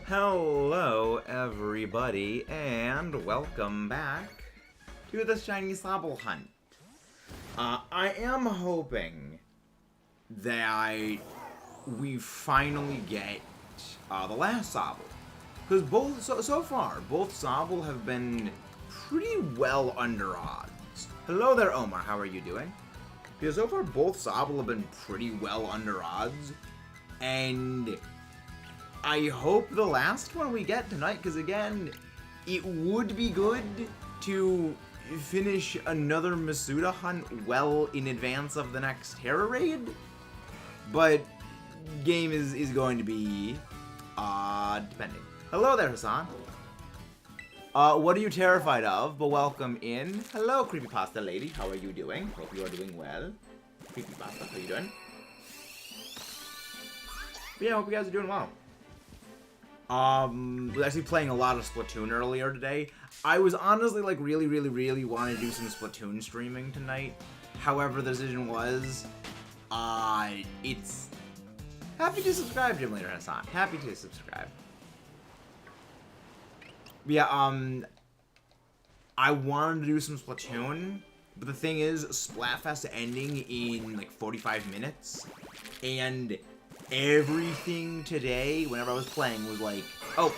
Hello, everybody, and welcome back to the shiny SOBBLE hunt. I am hoping that we finally get the last SOBBLE, because so far both SOBBLE have been pretty well under odds. Hello there, Omar. How are you doing? Because so far both SOBBLE have been pretty well under odds, and I hope the last one we get tonight, because again, it would be good to finish another Masuda hunt well in advance of the next Terra raid, but game is going to be, depending. Hello there, Hassan. What are you terrified of? But welcome in. Hello, Creepypasta lady. How are you doing? Hope you are doing well. Creepypasta, how are you doing? But yeah, hope you guys are doing well. Was actually playing a lot of Splatoon earlier today. I was honestly like really wanting to do some Splatoon streaming tonight. However, the decision was, it's happy to subscribe, Gym Leader Hassan. Happy to subscribe. Yeah, I wanted to do some Splatoon, but the thing is, Splatfest ending in like 45 minutes, and everything today, whenever I was playing, was like, oh,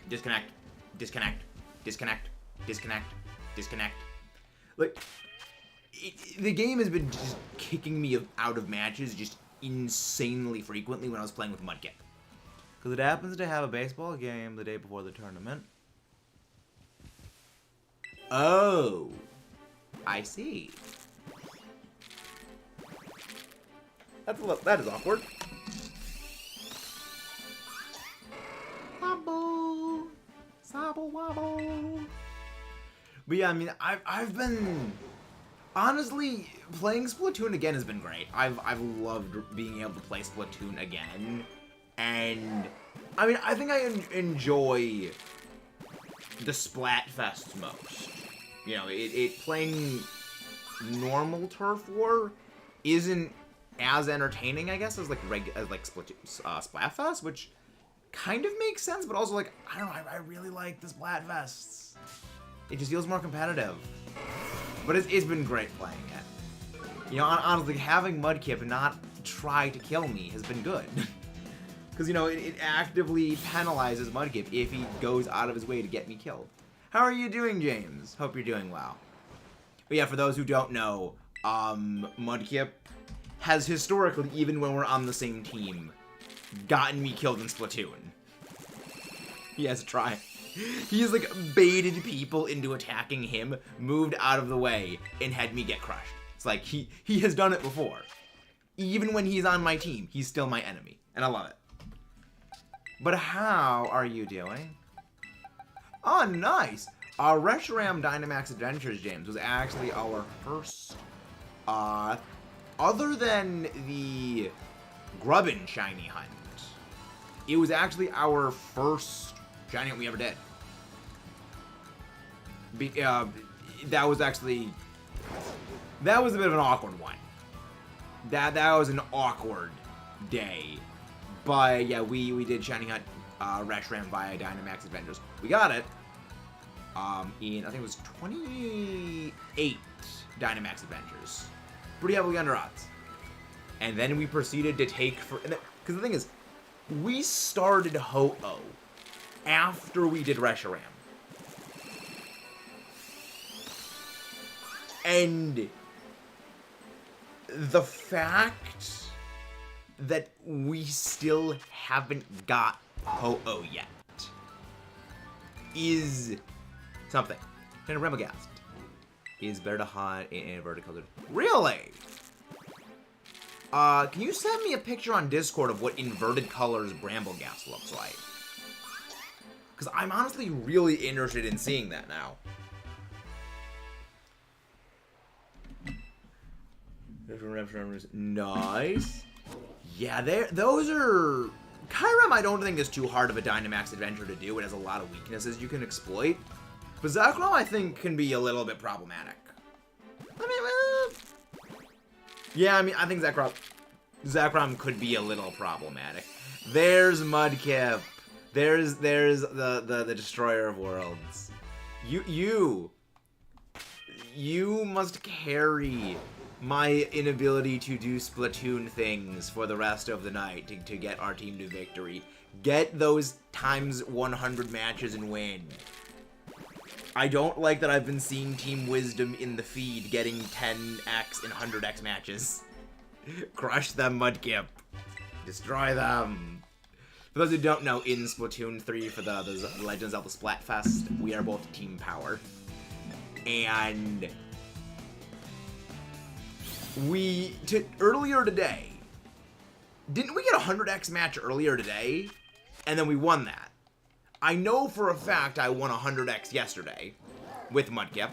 disconnect, disconnect, disconnect, disconnect, disconnect. Like, the game has been just kicking me out of matches just insanely frequently when I was playing with Mudkip. Because it happens to have a baseball game the day before the tournament. Oh, I see. That is awkward. Wobble, sobble wobble. But yeah, I mean, I've been honestly playing Splatoon again has been great. I've loved being able to play Splatoon again, and I mean, I think I enjoy the Splatfest most. You know, it playing normal Turf War isn't as entertaining, I guess, as like Splatoon, Splatfest, which kind of makes sense, but also like, I don't know, I really like the Splatfests. It just feels more competitive. But it's been great playing it. You know, honestly, having Mudkip not try to kill me has been good. Because, you know, it actively penalizes Mudkip if he goes out of his way to get me killed. How are you doing, James? Hope you're doing well. But yeah, for those who don't know, Mudkip has historically, even when we're on the same team, gotten me killed in Splatoon. He has tried. He has like baited people into attacking him, moved out of the way, and had me get crushed. It's like he has done it before. Even when he's on my team, he's still my enemy, and I love it. But how are you doing? Oh, nice. Reshiram Dynamax Adventures, James, was actually our first, other than the Grubbin shiny hunt, it was actually our first shiny hunt we ever did. That was a bit of an awkward one. That was an awkward day. But yeah, we did shiny hunt Reshiram via Dynamax Adventures. We got it in, I think it was 28 Dynamax Adventures. Pretty heavily under odds. And then we proceeded to take for, because the thing is, we started Ho-Oh after we did Reshiram. And the fact that we still haven't got Ho-Oh yet is something. And Remagast is better to hunt in inverted colored. Really? Can you send me a picture on Discord of what inverted colors Brambleghast looks like? Because I'm honestly really interested in seeing that now. Nice. Yeah, those are... Kyurem I don't think is too hard of a Dynamax adventure to do. It has a lot of weaknesses you can exploit. But Zekrom I think can be a little bit problematic. I mean, yeah, I mean, I think Zekrom could be a little problematic. There's Mudkip. There's the destroyer of worlds. You must carry my inability to do Splatoon things for the rest of the night to get our team to victory. Get those times 100 matches and win. I don't like that I've been seeing Team Wisdom in the feed getting 10x and 100x matches. Crush them, Mudkip. Destroy them. For those who don't know, in Splatoon 3 for the Legend of Zelda Splatfest, we are both Team Power. And earlier today, didn't we get a 100x match earlier today? And then we won that. I know for a fact I won 100x yesterday with Mudkip.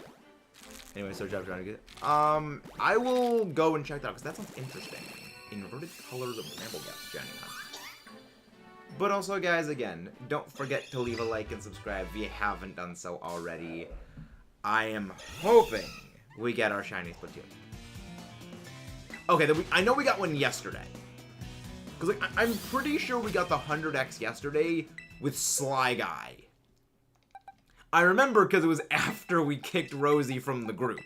Anyway, so job trying to get it. I will go and check that out because that sounds interesting. Inverted colors of Bramblegast Genuine. But also, guys, again, don't forget to leave a like and subscribe if you haven't done so already. I am hoping we get our shiny Splatoon. Okay, I know we got one yesterday. Because like, I'm pretty sure we got the 100x yesterday with Sly Guy. I remember because it was after we kicked Rosie from the group.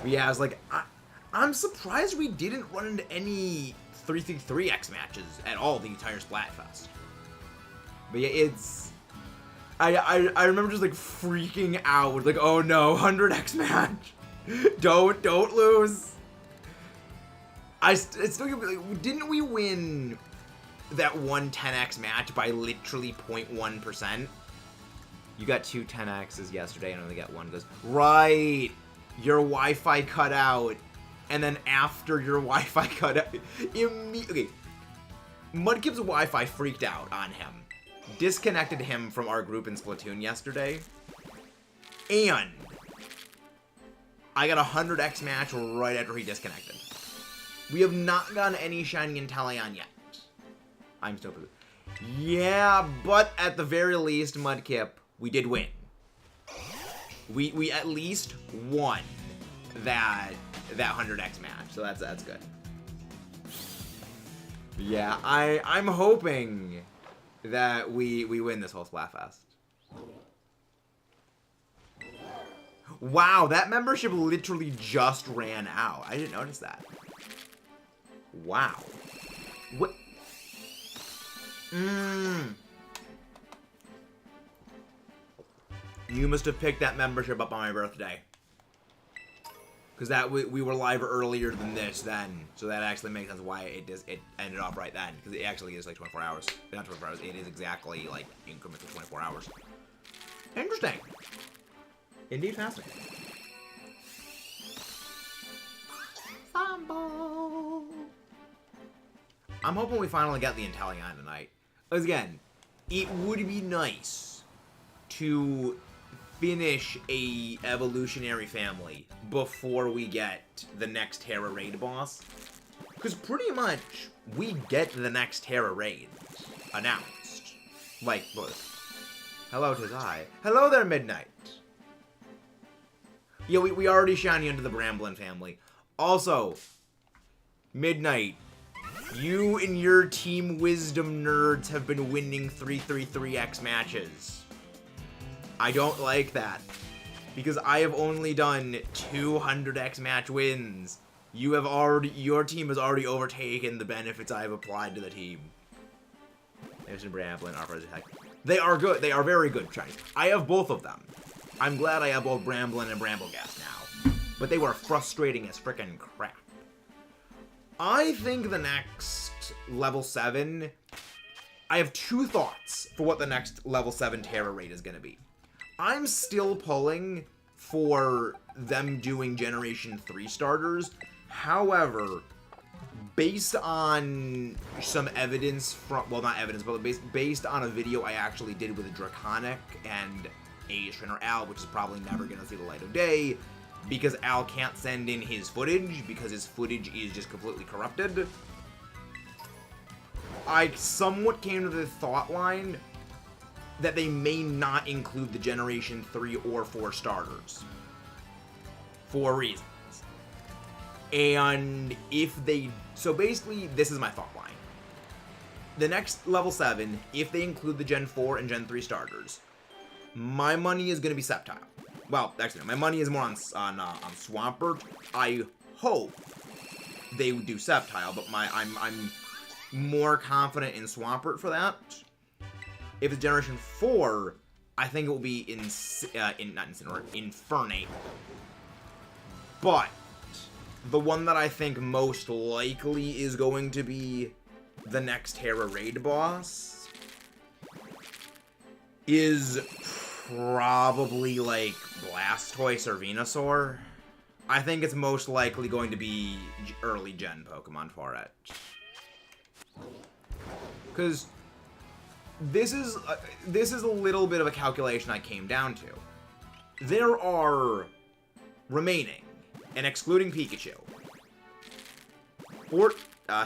But yeah, I was like, I'm surprised we didn't run into any 333x matches at all the entire Splatfest. But yeah, it's... I remember just like freaking out, like, oh no, 100x match. Don't lose. It's still like, didn't we win that one 10x match by literally 0.1%? You got 2 10x's yesterday and only got one. Goes, right, your Wi-Fi cut out. And then after your Wi-Fi cut out, okay, Mudkip's Wi-Fi freaked out on him. Disconnected him from our group in Splatoon yesterday. And I got a 100x match right after he disconnected. We have not gotten any shiny Inteleon yet. I'm still... Yeah, but at the very least, Mudkip, we did win. We at least won that 100x match, so that's good. Yeah, I'm hoping that we win this whole Splatfest. Wow, that membership literally just ran out. I didn't notice that. Wow. What? You must have picked that membership up on my birthday. Because that we were live earlier than this then, so that actually makes sense why it ended off right then. Because it actually is like 24 hours. Not 24 hours. It is exactly like increments of 24 hours. Interesting. Indeed fascinating. SOBBLE. I'm hoping we finally get the Inteleon tonight. Because again, it would be nice to finish a evolutionary family before we get the next Terra raid boss. Because pretty much, we get the next Terra raid announced. Like, hello, 'tis I. Hello there, Midnight. Yeah, we already shiny into the Bramblin family. Also, Midnight, you and your Team Wisdom nerds have been winning 333x matches. I don't like that. Because I have only done 200x match wins. Your team has already overtaken the benefits I have applied to the team. There's Bramblin, they are good. They are very good shinies. I have both of them. I'm glad I have both Bramblin and Bramblegast now. But they were frustrating as frickin' crap. I think the next level 7... I have 2 thoughts for what the next level 7 Terra raid is going to be. I'm still pulling for them doing Generation 3 starters. However, based on some evidence from... Well, not evidence, but based on a video I actually did with a Draconic and a Trainer Al, which is probably never going to see the light of day, because Al can't send in his footage, because his footage is just completely corrupted. I somewhat came to the thought line that they may not include the Generation 3 or 4 starters. For reasons. And if they... So basically, this is my thought line. The next level 7, if they include the Gen 4 and Gen 3 starters, my money is going to be Sceptile. Well, actually, no, my money is more on Swampert. I hope they would do Sceptile, but I'm more confident in Swampert for that. If it's Generation 4, I think it will be not Incineroar, Infernape. But the one that I think most likely is going to be the next Terra Raid boss is probably like Blastoise or Venusaur. I think it's most likely going to be early gen Pokemon for it. Because this is a little bit of a calculation I came down to. There are remaining, and excluding Pikachu,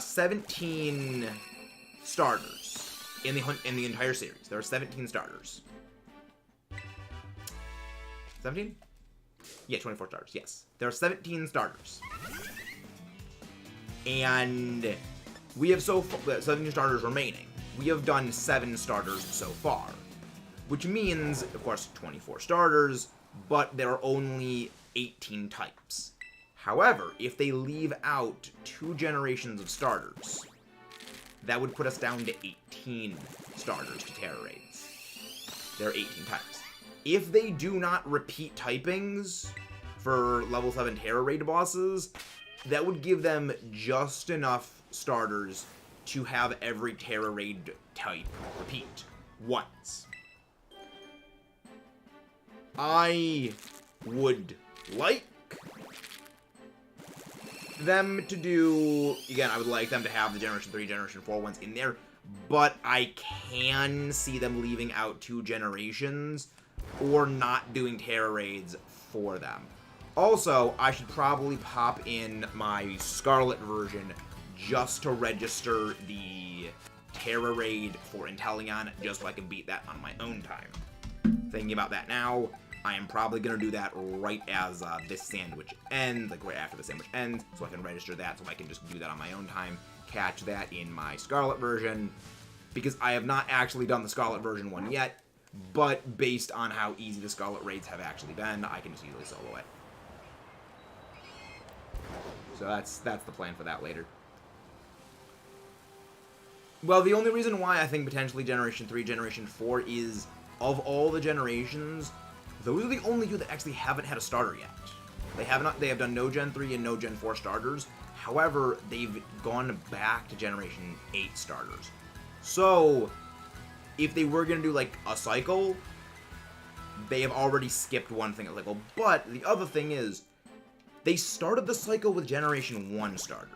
17 starters in the entire series. There are 17 starters. 17? Yeah, 24 starters, yes. There are 17 starters. And we have 17 starters remaining. We have done 7 starters so far. Which means, of course, 24 starters, but there are only 18 types. However, if they leave out 2 generations of starters, that would put us down to 18 starters to Terra Raids. There are 18 types. If they do not repeat typings for level 7 Terra Raid bosses, that would give them just enough starters to have every Terra Raid type repeat once. I would like them to do, again, I would like them to have the Generation 3, Generation 4 ones in there, but I can see them leaving out 2 generations or not doing Terra Raids for them. Also, I should probably pop in my Scarlet version just to register the Terra Raid for Inteleon, just so I can beat that on my own time. Thinking about that now, I am probably going to do that right as this sandwich ends, like right after the sandwich ends, so I can register that, so I can just do that on my own time, catch that in my Scarlet version, because I have not actually done the Scarlet version one yet, but based on how easy the Scarlet raids have actually been, I can just easily solo it. So that's the plan for that later. Well, the only reason why I think potentially Generation 3, Generation 4 is, of all the generations, those are the only 2 that actually haven't had a starter yet. They have done no Gen 3 and no Gen 4 starters. However, they've gone back to Generation 8 starters. So, if they were going to do, like, a cycle, they have already skipped one thing at cycle. But the other thing is, they started the cycle with Generation 1 starter.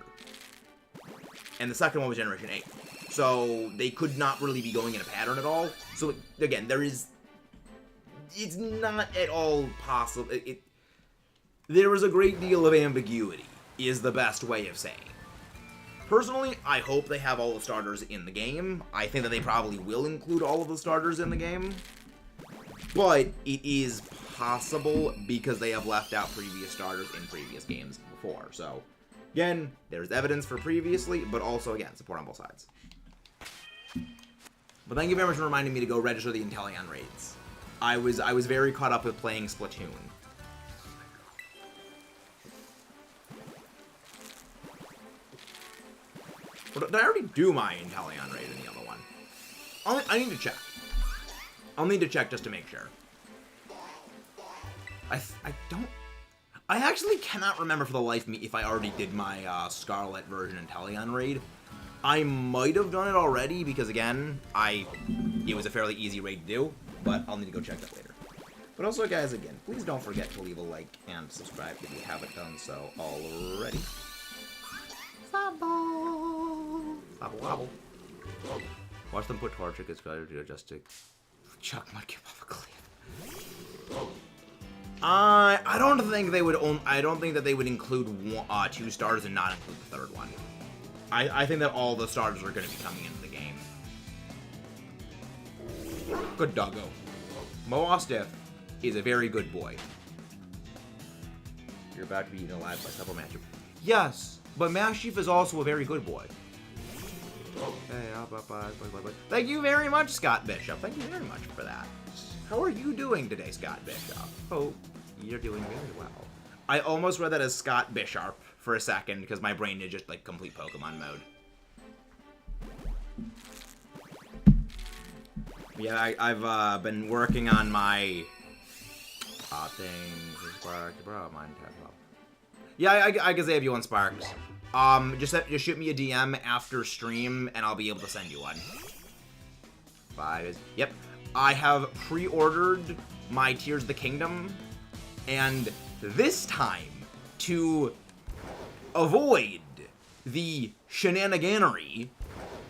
And the second one was Generation 8. So, they could not really be going in a pattern at all. So, again, it's not at all possible. There is a great deal of ambiguity, is the best way of saying. Personally, I hope they have all the starters in the game. I think that they probably will include all of the starters in the game. But it is possible because they have left out previous starters in previous games before. So, again, there's evidence for previously, but also, again, support on both sides. But thank you very much for reminding me to go register the Inteleon raids. I was very caught up with playing Splatoon. Did I already do my Inteleon raid in the other one? I need to check. I'll need to check just to make sure. I actually cannot remember for the life of me if I already did my Scarlet version Inteleon raid. I might have done it already because, again, it was a fairly easy raid to do, but I'll need to go check that later. But also, guys, again, please don't forget to leave a like and subscribe if you haven't done so already. Sobble! Sobble wobble. Watch them put torch against failure to just to chuck Mudkip off a cliff. I don't think they would. I don't think that they would include 2 stars and not include the 3rd one. I think that all the starters are going to be coming into the game. Good doggo. Moastiff is a very good boy. You're about to be eaten alive by several matchup. Yes, but Master Chief is also a very good boy. Thank you very much, Scott Bishop. Thank you very much for that. How are you doing today, Scott Bishop? Oh, you're doing very well. I almost read that as Scott Bishop for a second because my brain is just like complete Pokemon mode. Yeah, I've been working on my thing. Yeah, I can save you on Sparks. Just shoot me a DM after stream, and I'll be able to send you one. 5 is... Yep. I have pre-ordered my Tears of the Kingdom, and this time, to avoid the shenaniganery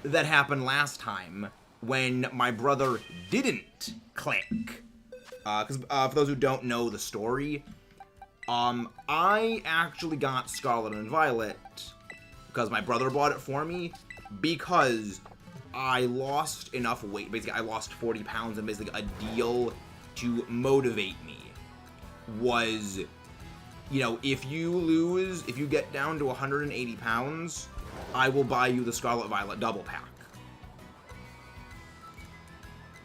that happened last time when my brother didn't click. Because for those who don't know the story, I actually got Scarlet and Violet because my brother bought it for me because I lost enough weight. Basically, I lost 40 pounds, and basically a deal to motivate me was, you know, if you get down to 180 pounds, I will buy you the Scarlet Violet double pack.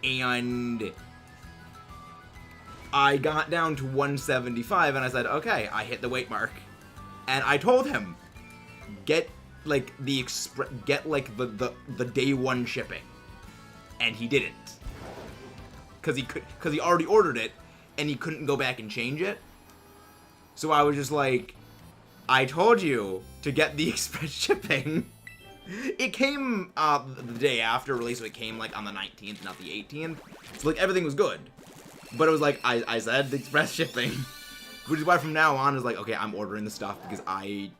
And I got down to 175, and I said, okay, I hit the weight mark. And I told him, get like the day one shipping. And he didn't. Cause he already ordered it, and he couldn't go back and change it. So I was just like, I told you to get the express shipping. It came the day after release, so it came like on the 19th, not the 18th. So like everything was good. But it was like, I said the express shipping. Which is why from now on, it's like, okay, I'm ordering the stuff because I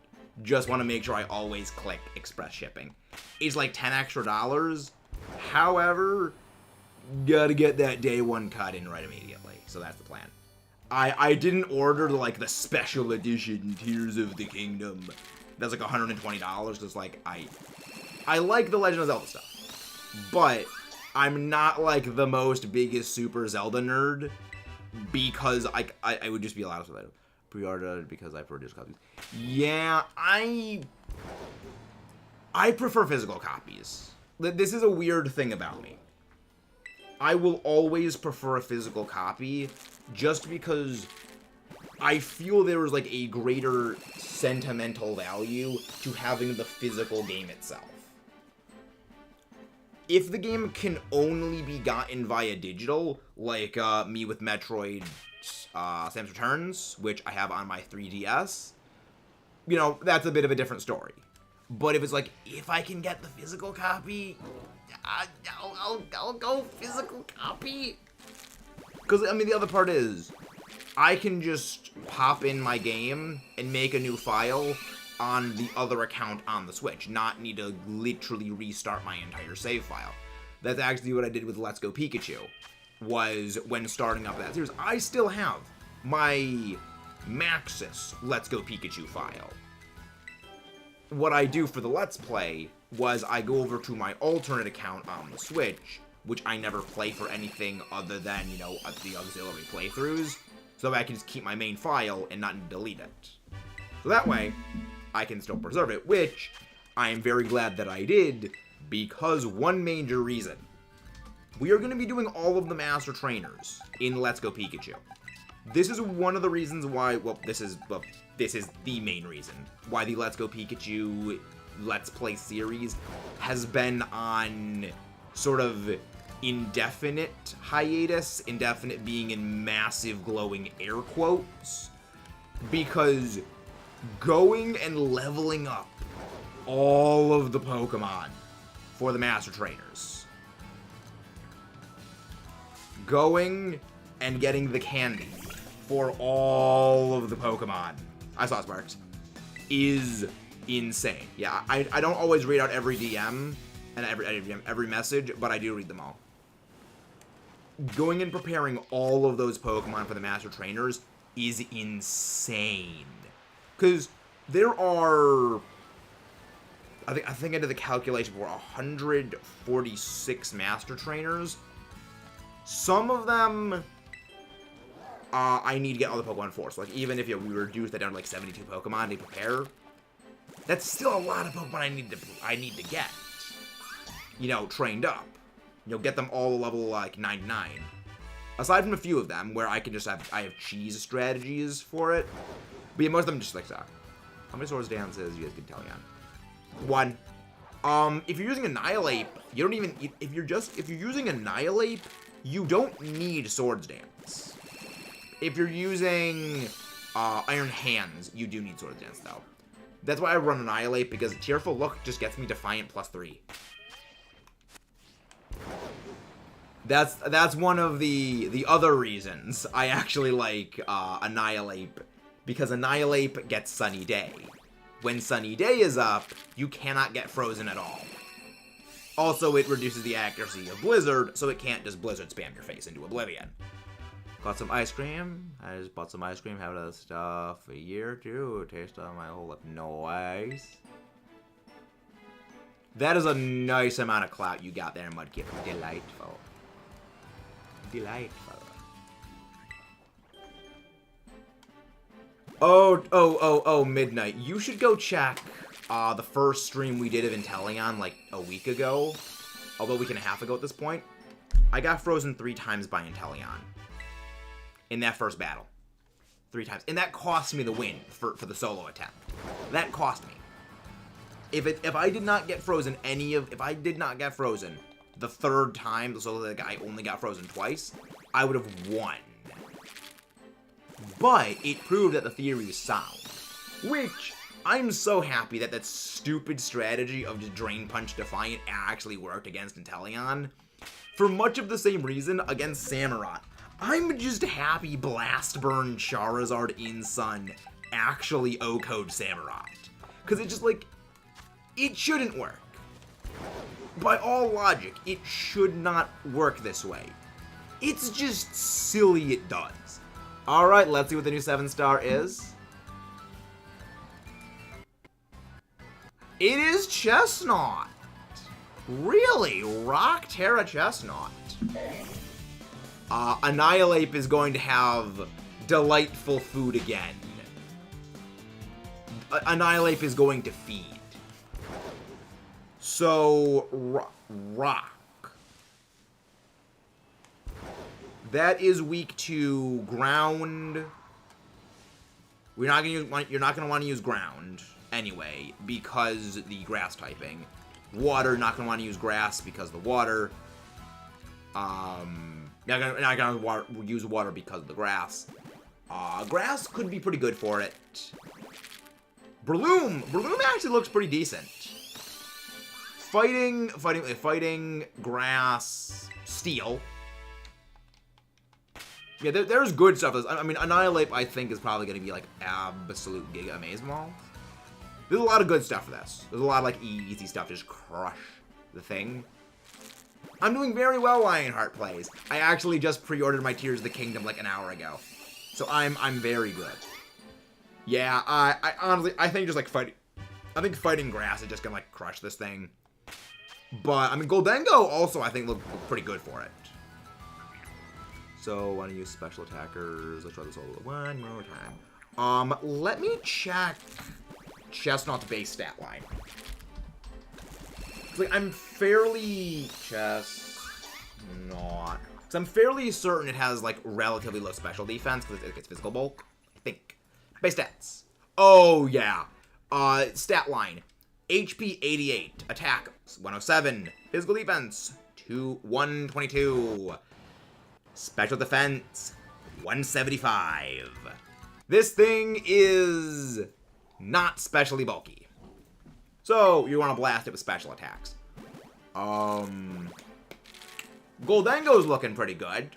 just want to make sure I always click express shipping. It's like $10 extra. However, gotta get that day one cut in right immediately. So that's the plan. I didn't order like the special edition Tears of the Kingdom. That's like $120 because like I like the Legend of Zelda stuff. But I'm not like the most biggest Super Zelda nerd because I would just be allowed to pre-order because I produced copies. Yeah, I prefer physical copies. This is a weird thing about me. I will always prefer a physical copy just because I feel there is like a greater sentimental value to having the physical game itself. If the game can only be gotten via digital, like me with Metroid Samus Returns, which I have on my 3DS, you know, that's a bit of a different story. But if it's like, if I can get the physical copy, I'll go physical copy. Because, I mean, the other part is, I can just pop in my game and make a new file on the other account on the Switch, not need to literally restart my entire save file. That's actually what I did with Let's Go Pikachu, was when starting up that series. I still have my Maxis Let's Go Pikachu file. What I do for the Let's Play was I go over to my alternate account on the Switch, which I never play for anything other than, you know, the auxiliary playthroughs, so that I can just keep my main file and not delete it. So that way, I can still preserve it, which I am very glad that I did, because one major reason. We are going to be doing all of the Master Trainers in Let's Go Pikachu. This is one of the reasons why, this is the main reason why the Let's Go Pikachu Let's Play series has been on sort of indefinite hiatus, indefinite being in massive glowing air quotes, because going and leveling up all of the Pokemon for the Master Trainers, going and getting the candy for all of the Pokemon, I saw Sparks, is insane. Yeah, I don't always read out every DM and every message, but I do read them all. Going and preparing all of those Pokemon for the Master Trainers is insane. Because there are, I think I did the calculation for 146 Master Trainers. Some of them I need to get all the Pokemon for. So like even if we reduce that down to like 72 Pokemon to prepare, That's still a lot of Pokemon I need to get. You know, trained up. You'll get them all level like 99. Aside from a few of them where I have cheese strategies for it. But yeah, most of them just like suck. How many Swords Dances you guys can tell me on? 1. If you're using Annihilate, you don't even if you're using Annihilate, you don't need Swords Dance. If you're using Iron Hands, you do need Swords Dance though. That's why I run Annihilate, because Tearful Look just gets me Defiant +3. That's one of the other reasons I actually like Annihilate, because Annihilate gets Sunny Day. When Sunny Day is up, you cannot get frozen at all. Also, it reduces the accuracy of Blizzard, so it can't just Blizzard spam your face into oblivion. Got some ice cream. I just bought some ice cream, had that stuff a year or two. Taste on my whole lip. Nice. That is a nice amount of clout you got there, Mudkip. Delightful. Delightful. Oh, Midnight. You should go check the first stream we did of Inteleon like a week ago. Although a week and a half ago at this point. I got frozen 3 times by Inteleon. In that first battle. 3 times. And that cost me the win for the solo attempt. That cost me. If I did not get frozen if I did not get frozen the 3rd time, so the guy only got frozen twice, I would have won. But it proved that the theory is sound. Which, I'm so happy that that stupid strategy of just Drain Punch Defiant actually worked against Inteleon. For much of the same reason against Samurott. I'm just happy Blast Burn Charizard in Sun actually O-code Samurott. Because it's just like, it shouldn't work. By all logic, it should not work this way. It's just silly it does. Alright, let's see what the new 7-star is. It is Chestnut. Really? Rock Terra Chestnut. Annihilate is going to have delightful food again. Annihilate is going to feed. So, rock. That is weak to ground. You're not gonna want to use ground anyway because the grass typing. Water, not gonna want to use grass because the water. Not gonna use water because of the grass. Grass could be pretty good for it. Breloom actually looks pretty decent. Fighting, grass, steel. Yeah, there's good stuff. I mean, Annihilate, I think, is probably going to be, like, absolute Giga Amazeballs. There's a lot of good stuff for this. There's a lot of, like, easy stuff. Just crush the thing. I'm doing very well, Lionheart Plays. I actually just pre-ordered my Tears of the Kingdom, like, an hour ago. So I'm very good. Yeah, I honestly, I think just, like, fighting grass is just going to, like, crush this thing. But, I mean, Goldengo also, I think, look pretty good for it. So, want to use special attackers. Let's try this all one more time. Let me check Chestnut's base stat line. Like, I'm fairly Chestnut. So I'm fairly certain it has, like, relatively low special defense because it gets physical bulk. I think. Base stats. Oh, yeah. Stat line. HP 88. Attack 107. Physical defense 122. Special defense, 175. This thing is not specially bulky. So, you want to blast it with special attacks. Goldengo's looking pretty good.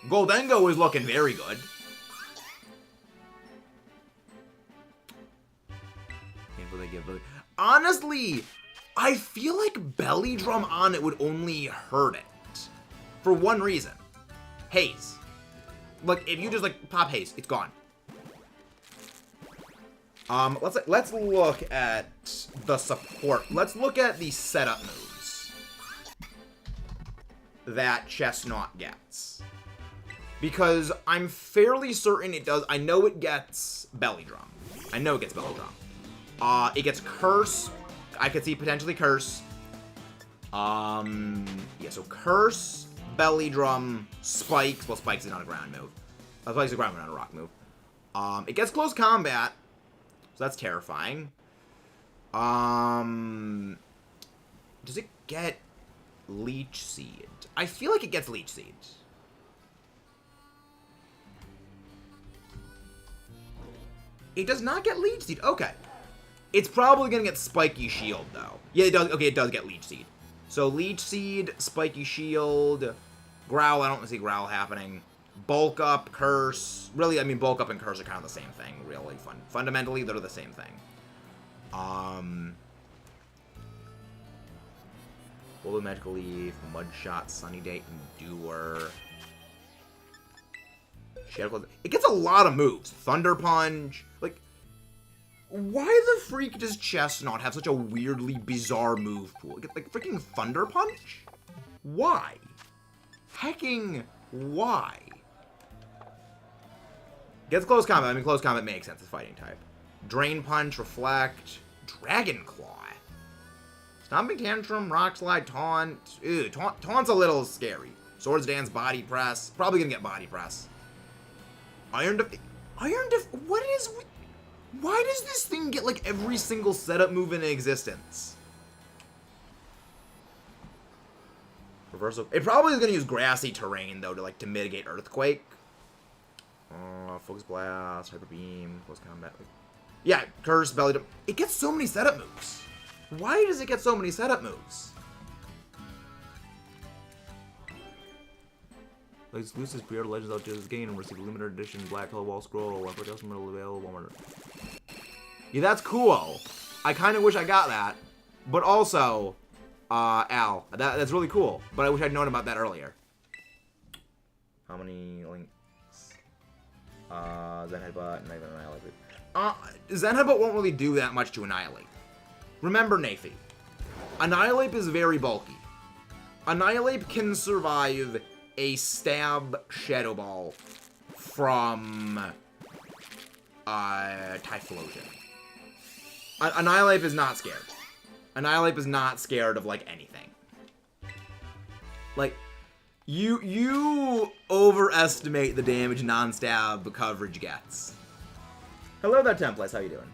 Goldengo is looking very good. Honestly, I feel like Belly Drum on it would only hurt it. For one reason. Haze. Like, if you just, like, pop Haze, it's gone. Let's look at the support. Let's look at the setup moves that Chestnut gets. Because I'm fairly certain it does. I know it gets Belly Drum. I know it gets Belly Drum. It gets Curse. I could see potentially Curse. Yeah, so Curse, Belly Drum, Spikes. Well, Spikes is not a ground move. Spikes is a ground move, not a rock move. It gets Close Combat, so that's terrifying. Does it get Leech Seed? I feel like it gets Leech Seed. It does not get Leech Seed. Okay. It's probably going to get Spiky Shield, though. Yeah, it does. Okay, it does get Leech Seed. So, Leech Seed, Spiky Shield, Growl. I don't see Growl happening. Bulk Up, Curse. Really, I mean, Bulk Up and Curse are kind of the same thing, really. Fundamentally, they're the same thing. Bullet Magical Leaf, Mudshot, Sunny Day, Endure. Shadow. It gets a lot of moves. Thunder Punch. Like, why the freak does Chestnut have such a weirdly bizarre move pool? Like, freaking Thunder Punch? Why? Hecking why? Gets Close Combat. I mean, Close Combat makes sense. It's fighting type. Drain Punch, Reflect, Dragon Claw. Stomping Tantrum, Rock Slide, Taunt. Ew, Taunt's a little scary. Swords Dance, Body Press. Probably gonna get Body Press. Iron Def... What is... Why does this thing get, like, every single setup move in existence? Reversal... It probably is gonna use Grassy Terrain, though, to mitigate Earthquake. Focus Blast, Hyper Beam, Close Combat. Yeah, Curse, Belly Drum. It gets so many setup moves. Why does it get so many setup moves? Like exclusive pre-order Legends out to this game and receive a limited edition Black Hole Wall Scroll. One per customer available. Yeah, that's cool. I kind of wish I got that. But also, Al, that's really cool. But I wish I'd known about that earlier. How many links? Zen Headbutt, and even Annihilate. Zen Headbutt won't really do that much to Annihilate. Remember, Nathy, Annihilate is very bulky. Annihilate can survive a Stab Shadow Ball from Typhlosion. Annihilate is not scared. Annihilate is not scared of, like, anything. Like, you overestimate the damage non-stab coverage gets. Hello there, Templates. How you doing?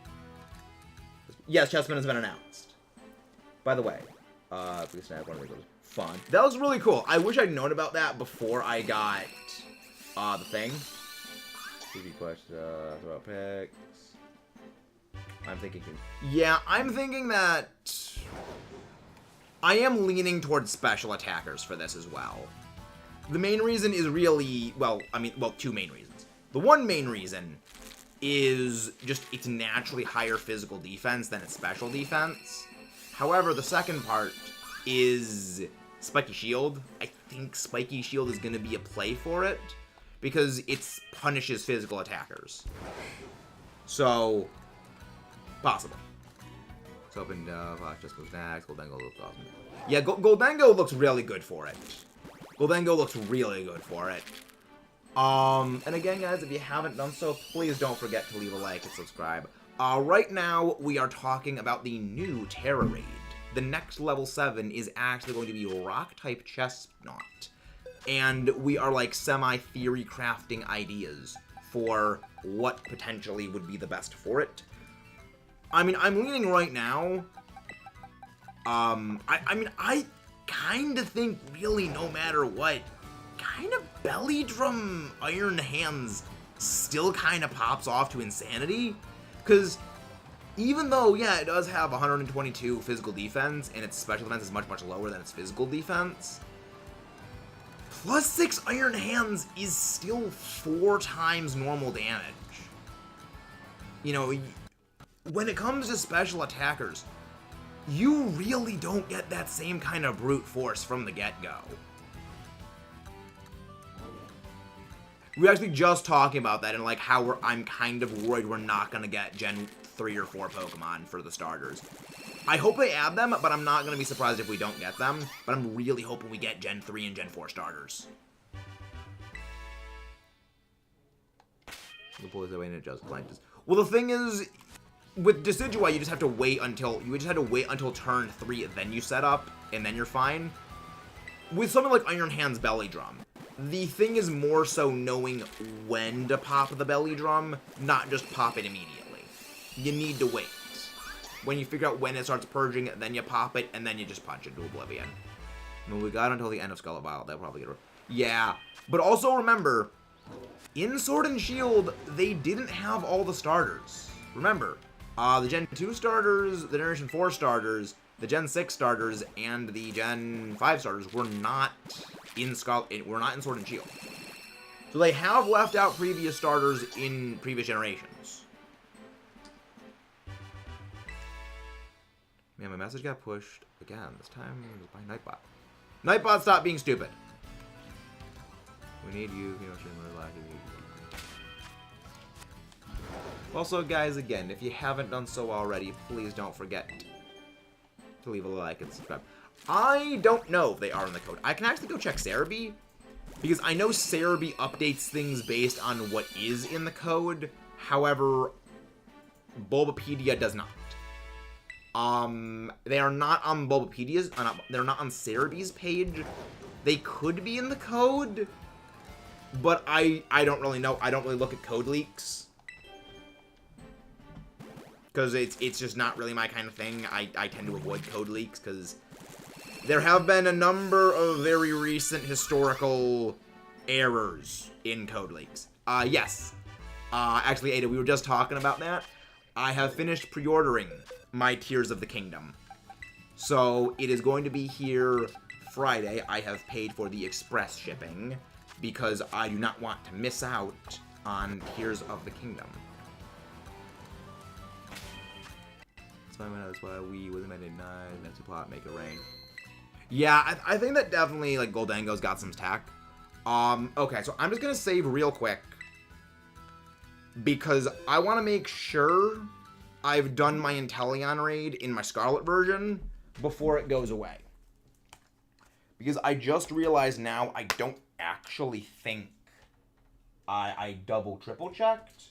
Yes, Chessman has been announced. By the way, please snap one of those. Fun. That looks really cool. I wish I'd known about that before I got the thing. TV questions about picks. I'm thinking. Yeah, I'm thinking that I am leaning towards special attackers for this as well. The main reason is really, two main reasons. The one main reason is just it's naturally higher physical defense than its special defense. However, the second part is Spiky Shield. I think Spiky Shield is going to be a play for it because it punishes physical attackers. So, possible. So, open just goes next. Goldengo looks awesome. Yeah, Goldengo looks really good for it. Goldengo looks really good for it. And again, guys, if you haven't done so, please don't forget to leave a like and subscribe. Right now, we are talking about the new Terra Raid. The next level 7 is actually going to be Rock-type Chestnut. And we are, like, semi-theory crafting ideas for what potentially would be the best for it. I mean, I'm leaning right now. I kind of think, really, no matter what, kind of Belly Drum Iron Hands still kind of pops off to insanity. Because even though, yeah, it does have 122 physical defense, and its special defense is much, much lower than its physical defense, +6 Iron Hands is still 4 times normal damage. You know, when it comes to special attackers, you really don't get that same kind of brute force from the get-go. We were actually just talking about that and like how I'm kind of worried we're not going to get Gen 3 or 4 Pokemon for the starters. I hope they add them, but I'm not going to be surprised if we don't get them. But I'm really hoping we get Gen 3 and Gen 4 starters. The boys that way and it just blinded. Well, the thing is, with Decidueye, you just have to wait until turn 3, then you set up, and then you're fine. With something like Iron Hand's Belly Drum, the thing is more so knowing when to pop the Belly Drum, not just pop it immediately. You need to wait. When you figure out when it starts purging, then you pop it, and then you just punch it to oblivion. I mean, we got until the end of Scarlet Violet. That'll probably get it. Yeah, but also remember, in Sword and Shield, they didn't have all the starters. Remember, the Gen 2 starters, the Generation 4 starters, the Gen 6 starters, and the Gen 5 starters were not in Scarlet. Were not in Sword and Shield. So they have left out previous starters in previous generations. Man, my message got pushed again. This time it was by Nightbot. Nightbot, stop being stupid. We need you. Also, guys, again, if you haven't done so already, please don't forget to leave a like and subscribe. I don't know if they are in the code. I can actually go check Cerebi, because I know Cerebi updates things based on what is in the code. However, Bulbapedia does not. They are not on Bulbapedia's. They're not on Cerebi's page. They could be in the code, but I don't really know. I don't really look at code leaks, because it's just not really my kind of thing. I tend to avoid code leaks, because there have been a number of very recent historical errors in code leaks. Yes. Actually, Ada, we were just talking about that. I have finished pre-ordering my Tears of the Kingdom. So, it is going to be here Friday. I have paid for the express shipping, because I do not want to miss out on Tears of the Kingdom. That's why we was made a nine, that's a plot, make it rain. Yeah, I think that definitely, like, Goldango's got some tack. Okay, so I'm just gonna save real quick, because I want to make sure I've done my Inteleon raid in my Scarlet version before it goes away. Because I just realized now I don't actually think I double triple checked.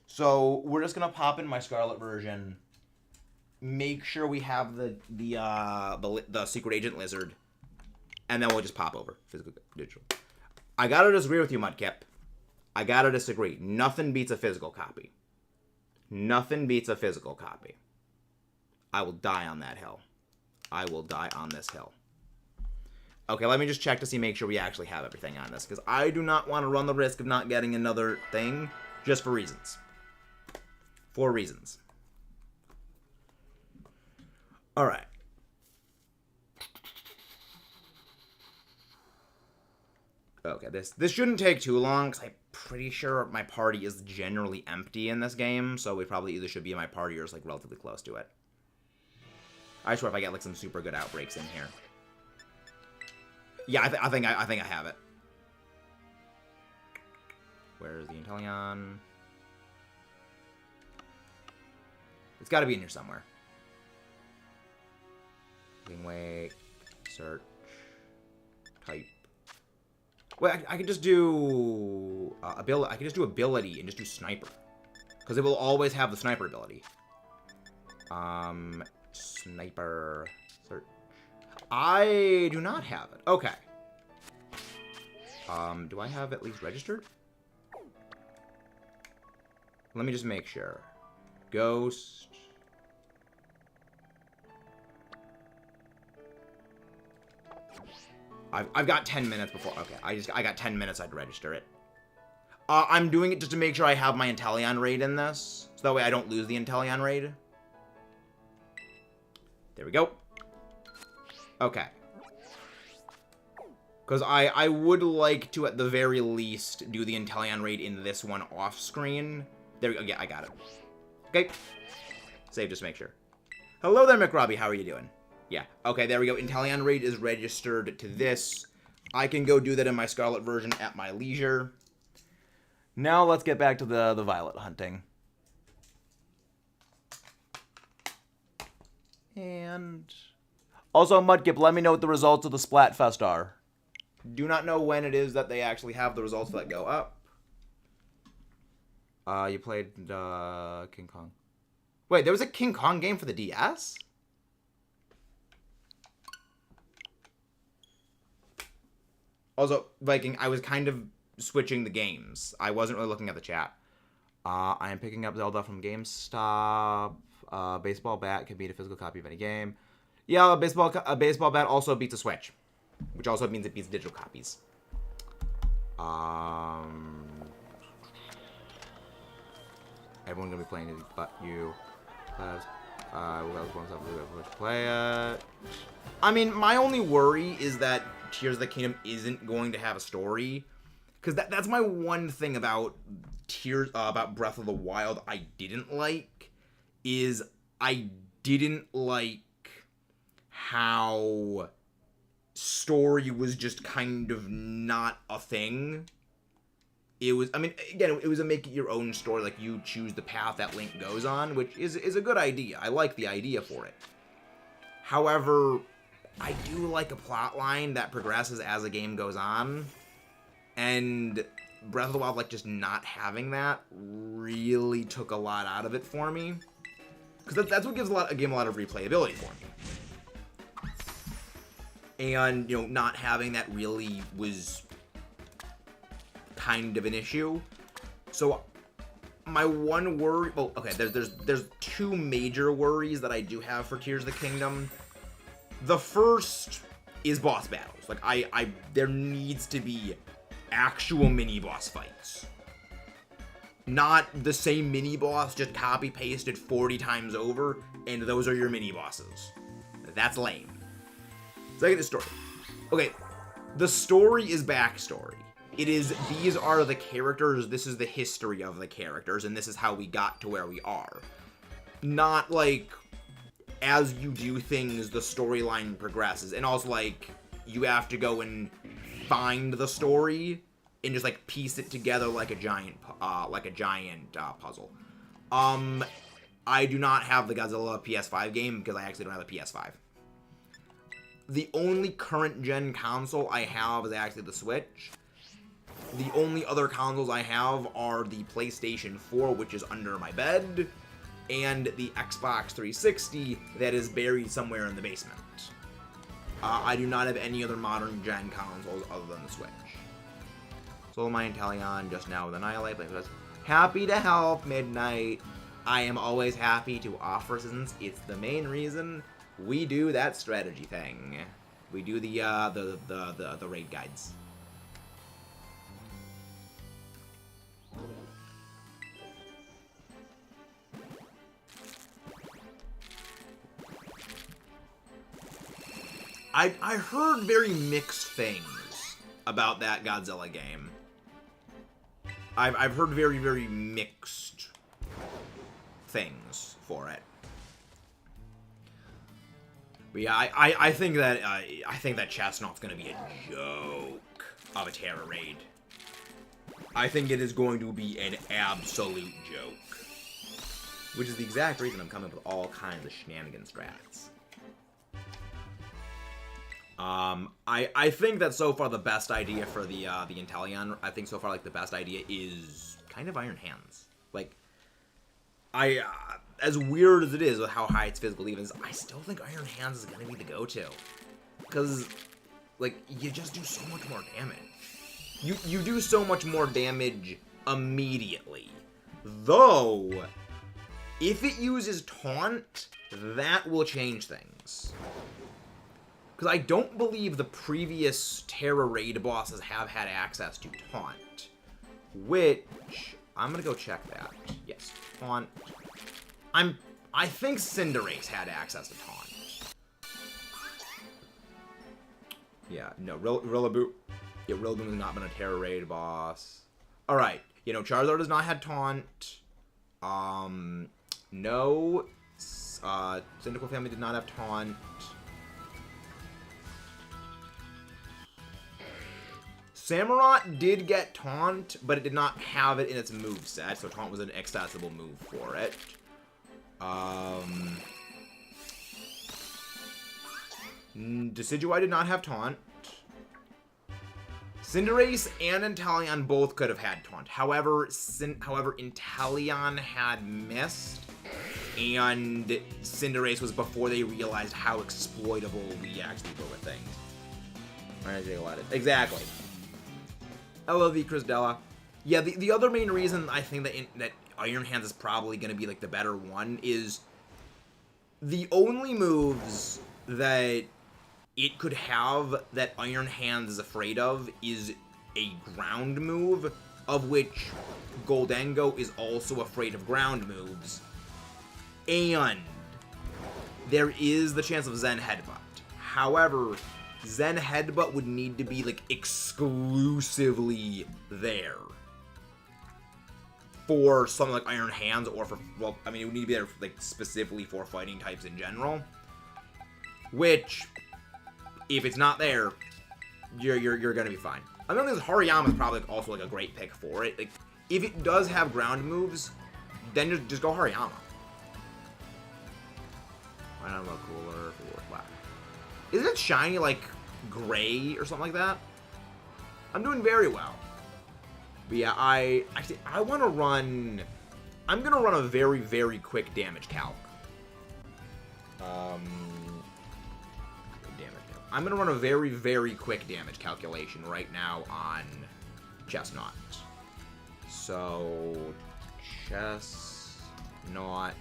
So we're just gonna pop in my Scarlet version, make sure we have the Secret Agent Lizard, and then we'll just pop over physical digital. I gotta disagree with you, Mudkip. I gotta disagree. Nothing beats a physical copy. Nothing beats a physical copy. I will die on that hill. I will die on this hill. Okay, let me just check to make sure we actually have everything on this, because I do not want to run the risk of not getting another thing, just for reasons. For reasons. Alright. Okay, this shouldn't take too long, because I'm pretty sure my party is generally empty in this game, so we probably either should be in my party or just, like, relatively close to it. I swear if I get, like, some super good outbreaks in here. Yeah, I think I have it. Where's the Inteleon? It's got to be in here somewhere. Wait, search, type. Well, I could just do ability. I could just do ability and just do sniper, because it will always have the sniper ability. Sniper search. I do not have it. Okay. Do I have at least registered? Let me just make sure. Ghost. I've got 10 minutes before. Okay, I got 10 minutes. I'd register it. I'm doing it just to make sure I have my Inteleon raid in this, so that way I don't lose the Inteleon raid. There we go. Okay. Because I would like to, at the very least, do the Inteleon raid in this one off screen. There we go. Yeah, I got it. Okay. Save just to make sure. Hello there, McRobbie. How are you doing? Yeah. Okay, there we go. Inteleon raid is registered to this. I can go do that in my Scarlet version at my leisure. Now let's get back to the Violet hunting. And also, Mudkip, let me know what the results of the Splatfest are. Do not know when it is that they actually have the results that go up. You played King Kong. Wait, there was a King Kong game for the DS? Also, Viking, I was kind of switching the games. I wasn't really looking at the chat. I am picking up Zelda from GameStop. Baseball bat can beat a physical copy of any game. Yeah, a baseball bat also beats a Switch, which also means it beats digital copies. Everyone's gonna be playing it, but you. Play it. I mean, my only worry is that Tears of the Kingdom isn't going to have a story, because that's my one thing about about Breath of the Wild I didn't like, is I didn't like how story was just kind of not a thing. It was, I mean, again, it was a make it your own story, like you choose the path that Link goes on, which is a good idea. I like the idea for it. However, I do like a plot line that progresses as a game goes on, and Breath of the Wild, like, just not having that really took a lot out of it for me. Because that's what gives a game a lot of replayability for me. And, you know, not having that really was kind of an issue. So my one worry, well, okay, there's two major worries that I do have for Tears of the Kingdom. The first is boss battles. Like, there needs to be actual mini boss fights. Not the same mini boss just copy pasted 40 times over, and those are your mini bosses. That's lame. Second is story. Okay, the story is backstory. It is, these are the characters, this is the history of the characters, and this is how we got to where we are. Not like, as you do things, the storyline progresses. And also, like, you have to go and find the story and just, like, piece it together like a giant puzzle. I do not have the Godzilla PS5 game because I actually don't have a PS5. The only current gen console I have is actually the Switch. The only other consoles I have are the PlayStation 4, which is under my bed, and the Xbox 360 that is buried somewhere in the basement. I do not have any other modern gen consoles other than the Switch. Sold my Inteleon just now with Annihilate. Happy to help, Midnight. I am always happy to offer assistance. It's the main reason we do that strategy thing. We do the raid guides. I heard very mixed things about that Godzilla game. I've heard very, very mixed things for it. But yeah, I think that Chestnut's gonna be a joke of a Terror Raid. I think it is going to be an absolute joke. Which is the exact reason I'm coming up with all kinds of shenanigan strats. I think that so far the best idea for the Inteleon, I think so far, like, the best idea is kind of Iron Hands. Like, as weird as it is with how high its physical defense, I still think Iron Hands is gonna be the go-to. Because, like, you just do so much more damage. You do so much more damage immediately. Though, if it uses Taunt, that will change things. Because I don't believe the previous Terra Raid bosses have had access to Taunt. Which, I'm gonna go check that. Yes, Taunt. I think Cinderace had access to Taunt. Yeah, no, Rillaboom. Yeah, Rillaboom has not been a Terra Raid boss. Alright, you know, Charizard has not had Taunt. No. Cyndaquil family did not have Taunt. Samurott did get Taunt, but it did not have it in its moveset, so Taunt was an accessible move for it. Decidueye did not have Taunt. Cinderace and Inteleon both could have had Taunt. However, Inteleon had Mist, and Cinderace was before they realized how exploitable we actually were with things. Exactly. LOV Crisdella. Yeah, the other main reason I think that Iron Hands is probably going to be like the better one is the only moves that it could have that Iron Hands is afraid of is a ground move, of which Goldengo is also afraid of ground moves. And there is the chance of Zen Headbutt. However, Zen Headbutt would need to be, like, exclusively there for something like Iron Hands, or for, well, I mean, it would need to be there, like, specifically for fighting types in general. Which, if it's not there, you're gonna be fine. I mean, this Hariyama is probably also, like, a great pick for it. Like, if it does have ground moves, then just go Hariyama. Why not a little cooler if it were black? Isn't it shiny, like, gray or something like that? I'm doing very well. But yeah, I want to run... I'm going to run a very, very quick damage calc. I'm going to run a very, very quick damage calculation right now on Chestnut. So, Chestnut,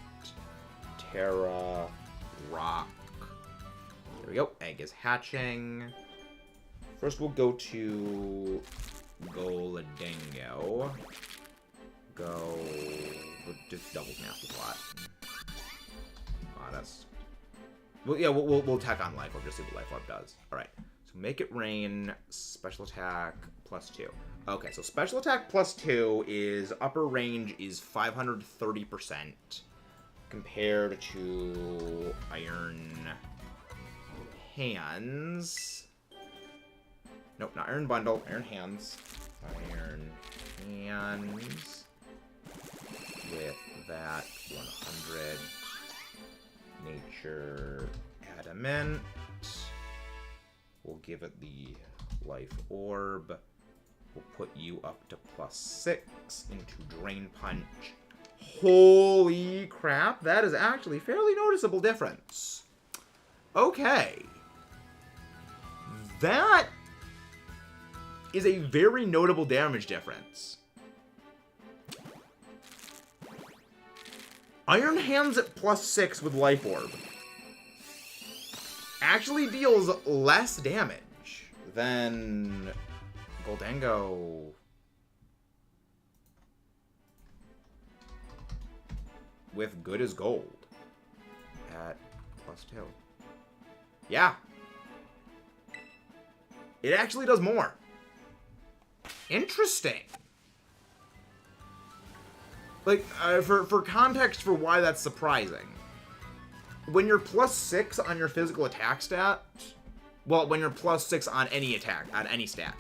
Terra, Rock. There we go. Egg is hatching. First, we'll go to Goldengo. We'll just double Nasty Plot. That's... Well, yeah, we'll attack on Life Orb, just see what Life Orb does. Alright. So make it rain, special attack, +2. Okay, so special attack +2 is upper range is 530% compared to Iron Hands. Nope, not Iron Bundle, Iron Hands. Iron Hands with that 100 Nature Adamant. We'll give it the Life Orb. We'll put you up to +6 into Drain Punch. Holy crap, that is actually a fairly noticeable difference. Okay. That is a very notable damage difference. Iron Hands at +6 with Life Orb actually deals less damage than Goldengo. With Good as Gold at +2. Yeah. It actually does more. Interesting. Like, for context for why that's surprising. When you're +6 on your physical attack stat, well, when you're +6 on any attack, on any stat,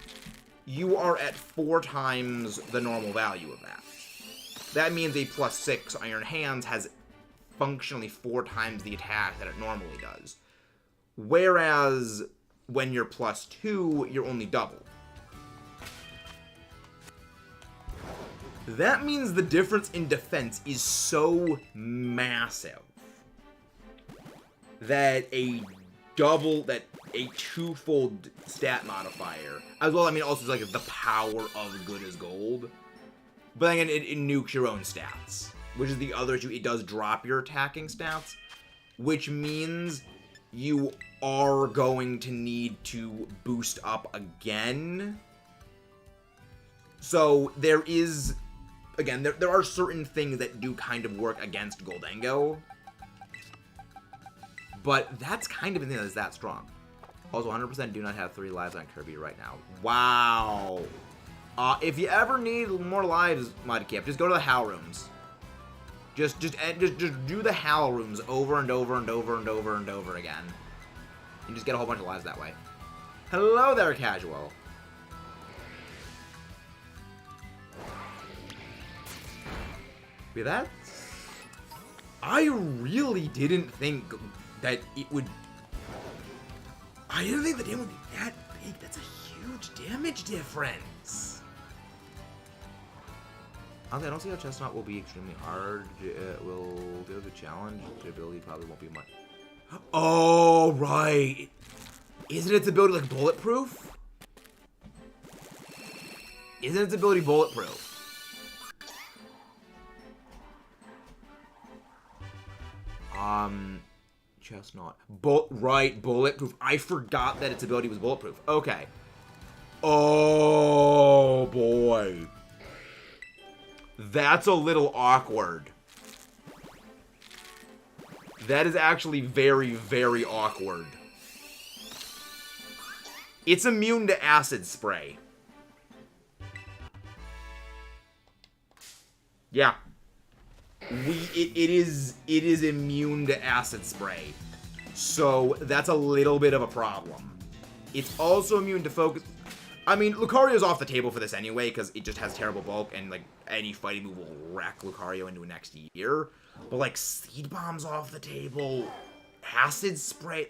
you are at 4 times the normal value of that. That means a +6 Iron Hands has functionally 4 times the attack that it normally does. Whereas, when you're +2, you're only double. That means the difference in defense is so massive that a twofold stat modifier, as well, I mean, also like the power of Good as Gold, but again, it nukes your own stats, which is the other issue. It does drop your attacking stats, which means you are going to need to boost up again. So there is, again, there are certain things that do kind of work against Goldengo, but that's kind of a thing that is that strong. Also, 100% do not have 3 lives on Kirby right now. Wow. If you ever need more lives, Mudkip, just go to the Howl Rooms. Just do the Howl Rooms over and over and over and over and over again. You just get a whole bunch of lives that way. Hello there, Casual. Yeah, that's... I really didn't think that it would... I didn't think the damage would be that big. That's a huge damage difference. I don't see how Chestnut will be extremely hard. It will do the challenge. The ability probably won't be much. Oh, right. Isn't its ability like bulletproof? Isn't its ability bulletproof? Chestnut. Right, bulletproof. I forgot that its ability was bulletproof. Okay. Oh, boy. That's a little awkward. That is actually very, very awkward. It's immune to acid spray. Yeah. It is immune to acid spray. So that's a little bit of a problem. It's also immune to focus. I mean, Lucario's off the table for this anyway, because it just has terrible bulk, and like any fighting move will wreck Lucario into next year. But like Seed Bomb's off the table. Acid spray.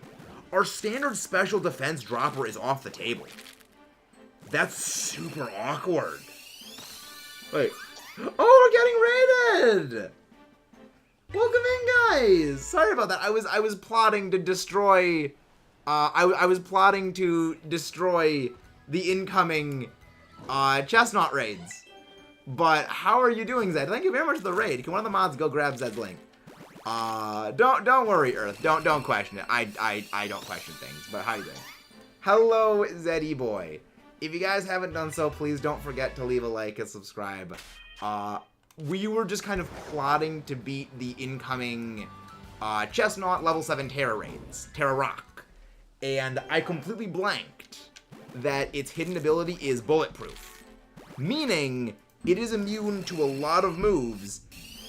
Our standard special defense dropper is off the table. That's super awkward. Wait. Oh, we're getting raided! Welcome in, guys! Sorry about that. I was plotting to destroy I was plotting to destroy the incoming Chestnut raids. But how are you doing, Zed? Thank you very much for the raid. Can one of the mods go grab Zed's link? Don't worry, Earth. Don't question it. I don't question things. But how you doing? Hello, Zeddy boy. If you guys haven't done so, please don't forget to leave a like and subscribe. We were just kind of plotting to beat the incoming Chestnut level 7 Terra raids, Terra Rock, and I completely blanked that its hidden ability is bulletproof, meaning it is immune to a lot of moves.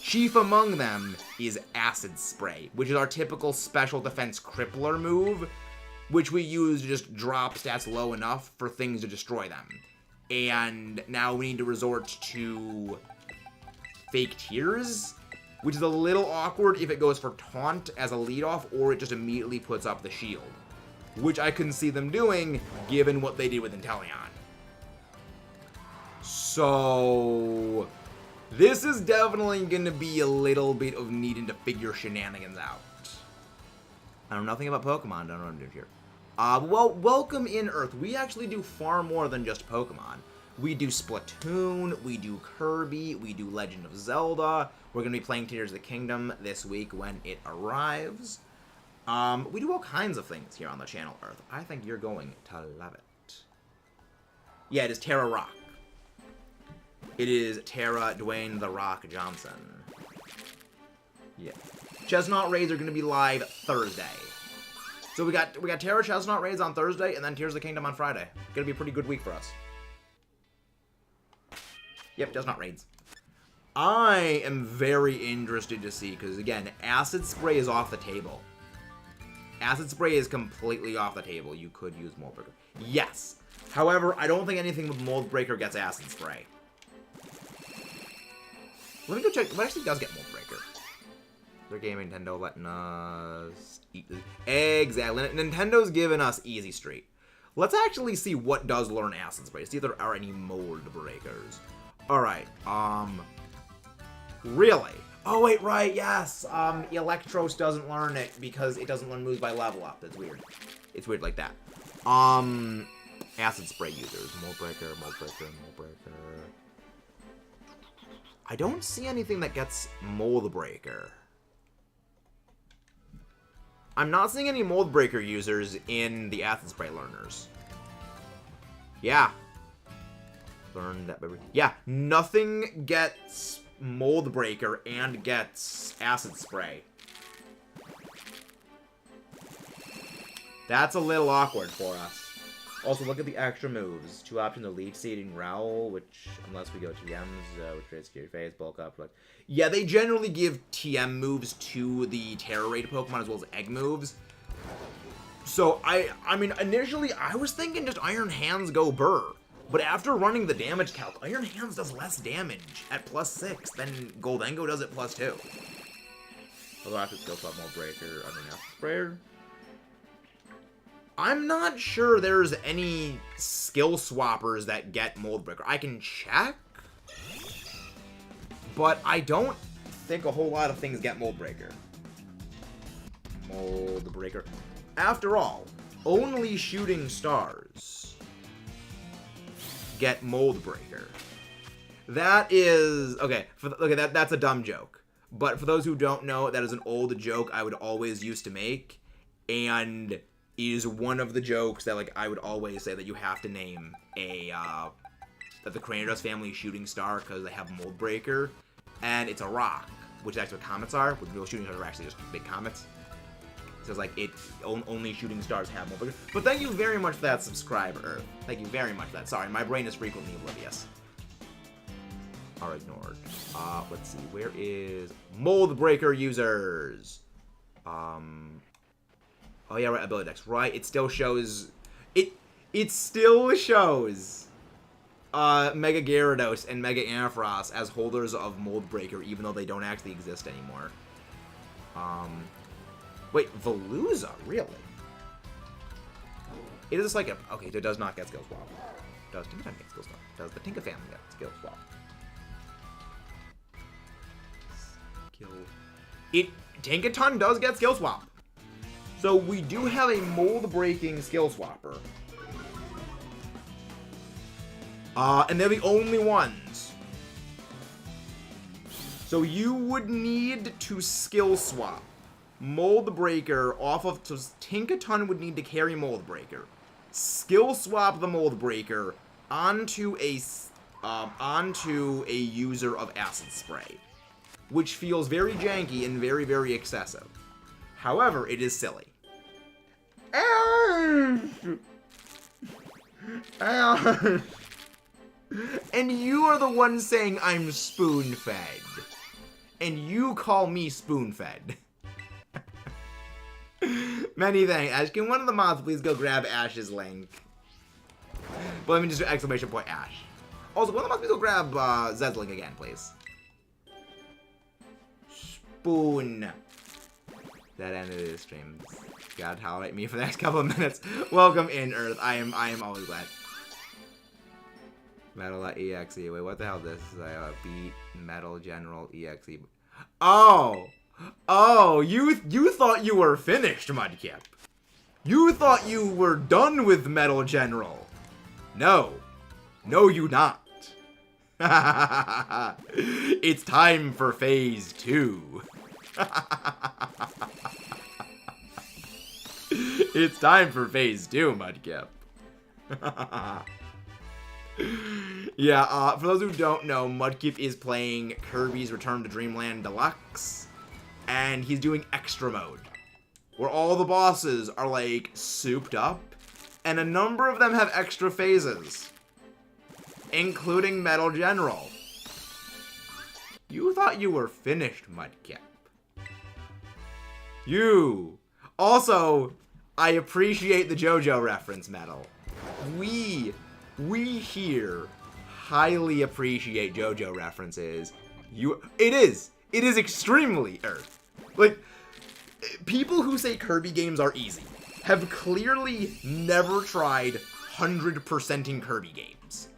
Chief among them is Acid Spray, which is our typical special defense crippler move, which we use to just drop stats low enough for things to destroy them. And now we need to resort to Fake Tears, which is a little awkward if it goes for Taunt as a leadoff, or it just immediately puts up the shield, which I couldn't see them doing, given what they did with Inteleon. So this is definitely going to be a little bit of needing to figure shenanigans out. I know nothing about Pokemon, don't know what I'm doing here. Well, welcome in, Earth. We actually do far more than just Pokemon. We do Splatoon, we do Kirby, we do Legend of Zelda. We're going to be playing Tears of the Kingdom this week when it arrives. We do all kinds of things here on the channel, Earth. I think you're going to love it. Yeah, it is Terra Rock. It is Terra Dwayne The Rock Johnson. Yeah. Chestnut raids are going to be live Thursday. So we got Terra Chestnut raids on Thursday, and then Tears of the Kingdom on Friday. Gonna be a pretty good week for us. Yep, Chestnut raids. I am very interested to see, because again, Acid Spray is off the table. Acid Spray is completely off the table. You could use Mold Breaker. Yes. However, I don't think anything with Mold Breaker gets Acid Spray. Let me go check. What actually does get Mold Breaker? Their game, Nintendo letting us eat exactly. Nintendo's giving us Easy Street. Let's actually see what does learn Acid Spray. See if there are any Mold Breakers. Alright, really? Oh wait, right, yes. Electros doesn't learn it because it doesn't learn moves by level up. That's weird. It's weird like that. Acid Spray users. Mold Breaker, Mold Breaker, Mold Breaker. I don't see anything that gets Mold Breaker. I'm not seeing any Mold Breaker users in the Acid Spray learners. Yeah. Learn that, baby. Yeah, nothing gets Mold Breaker and gets Acid Spray. That's a little awkward for us. Also, look at the extra moves. 2 options are Leech Seed and Growl, which, unless we go TMs, which creates Scary Face, Bulk Up. But yeah, they generally give TM moves to the Terra Raid Pokemon as well as Egg moves. So, I mean, initially, I was thinking just Iron Hands go Burr. But after running the damage calc, Iron Hands does less damage at +6 than Goldengo does at +2. Although I could still put Mold Breaker underneath Sprayer. I'm not sure there's any skill swappers that get Mold Breaker. I can check. But I don't think a whole lot of things get Mold Breaker. Mold Breaker. After all, only shooting stars get Mold Breaker. That is... Okay, that's a dumb joke. But for those who don't know, that is an old joke I would always used to make. And is one of the jokes that, like, I would always say that you have to name a... that the Cranidos family shooting star because they have Mold Breaker. And it's a rock, which is actually what comets are. But real shooting stars are actually just big comets. So it's like, only shooting stars have Mold Breaker. But thank you very much for that, subscribe, Earth. Thank you very much for that. Sorry, my brain is frequently oblivious. Are ignored. Let's see. Where is Mold Breaker users? Oh yeah, right. Ability Dex. Right. It still shows. It still shows. Mega Gyarados and Mega Ampharos as holders of Mold Breaker, even though they don't actually exist anymore. Wait, Veluza, really? It is just like a. Okay, it does not get Skill Swap. Does Tinkaton get Skill Swap? Does the Tinka family get Skill Swap? Tinkaton does get Skill Swap. So we do have a Mold Breaking Skill Swapper. And they're the only ones. So you would need to Skill Swap Mold Breaker off of... So Tinkaton would need to carry Mold Breaker. Skill Swap the Mold Breaker onto a user of Acid Spray, which feels very janky and very, very excessive. However, it is silly. And you are the one saying I'm spoon-fed. And you call me spoon-fed. Many thanks, Ash. Can one of the mods please go grab Ash's link? But let me just exclamation point Ash. Also, one of the mods please go grab Zed's link again, please. Spoon. That ended the stream. God tolerate me for the next couple of minutes. Welcome in, Earth. I am always glad. Metal.exe. Wait, what the hell is this? Beat Metal General EXE. Oh! Oh, you thought you were finished, Mudkip. You thought you were done with Metal General. No. No, you not. It's time for Phase 2. It's time for Phase 2, Mudkip. Yeah, for those who don't know, Mudkip is playing Kirby's Return to Dreamland Deluxe. And he's doing Extra Mode, where all the bosses are, like, souped up. And a number of them have extra phases, including Metal General. You thought you were finished, Mudkip. You. Also, I appreciate the JoJo reference, Metal. We here highly appreciate JoJo references. It is extremely Earth. Like, people who say Kirby games are easy have clearly never tried 100%ing Kirby games.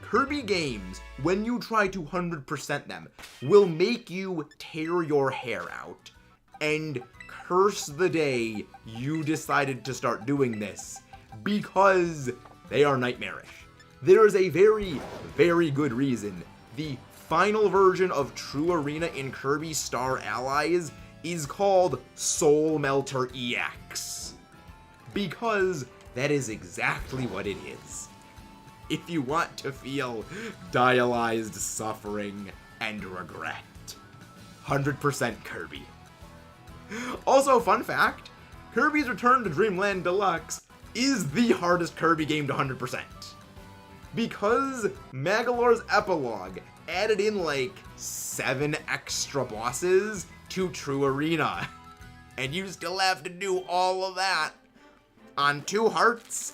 Kirby games, when you try to 100% them, will make you tear your hair out and curse the day you decided to start doing this, because they are nightmarish. There is a very, very good reason the final version of True Arena in Kirby Star Allies is called Soul Melter EX. Because that is exactly what it is. If you want to feel dialyzed suffering and regret. 100% Kirby. Also, fun fact, Kirby's Return to Dreamland Deluxe is the hardest Kirby game to 100%. Because Magolor's Epilogue added in like 7 extra bosses to True Arena. And you still have to do all of that on 2 hearts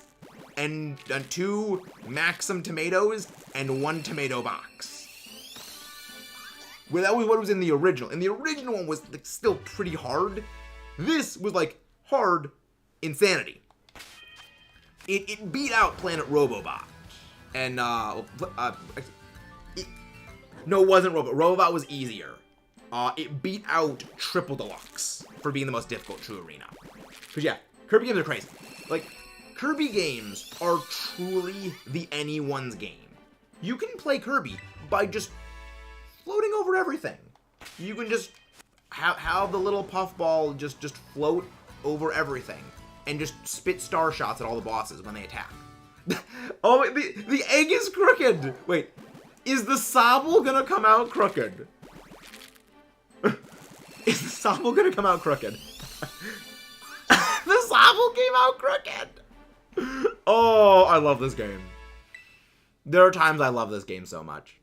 and 2 Maxim tomatoes and 1 tomato box. Well, that was what was in the original. And the original one was like, still pretty hard. This was like hard insanity. It beat out Planet Robobot. And No, it wasn't Robobot. Robobot was easier. It beat out Triple Deluxe for being the most difficult true arena. Because yeah, Kirby games are crazy. Like, Kirby games are truly the anyone's game. You can play Kirby by just floating over everything. You can just have the little puffball just float over everything and just spit star shots at all the bosses when they attack. Oh, wait, the egg is crooked. Wait, is the SOBBLE gonna come out crooked? Is the SOBBLE gonna come out crooked? The SOBBLE came out crooked. Oh, I love this game. There are times I love this game so much.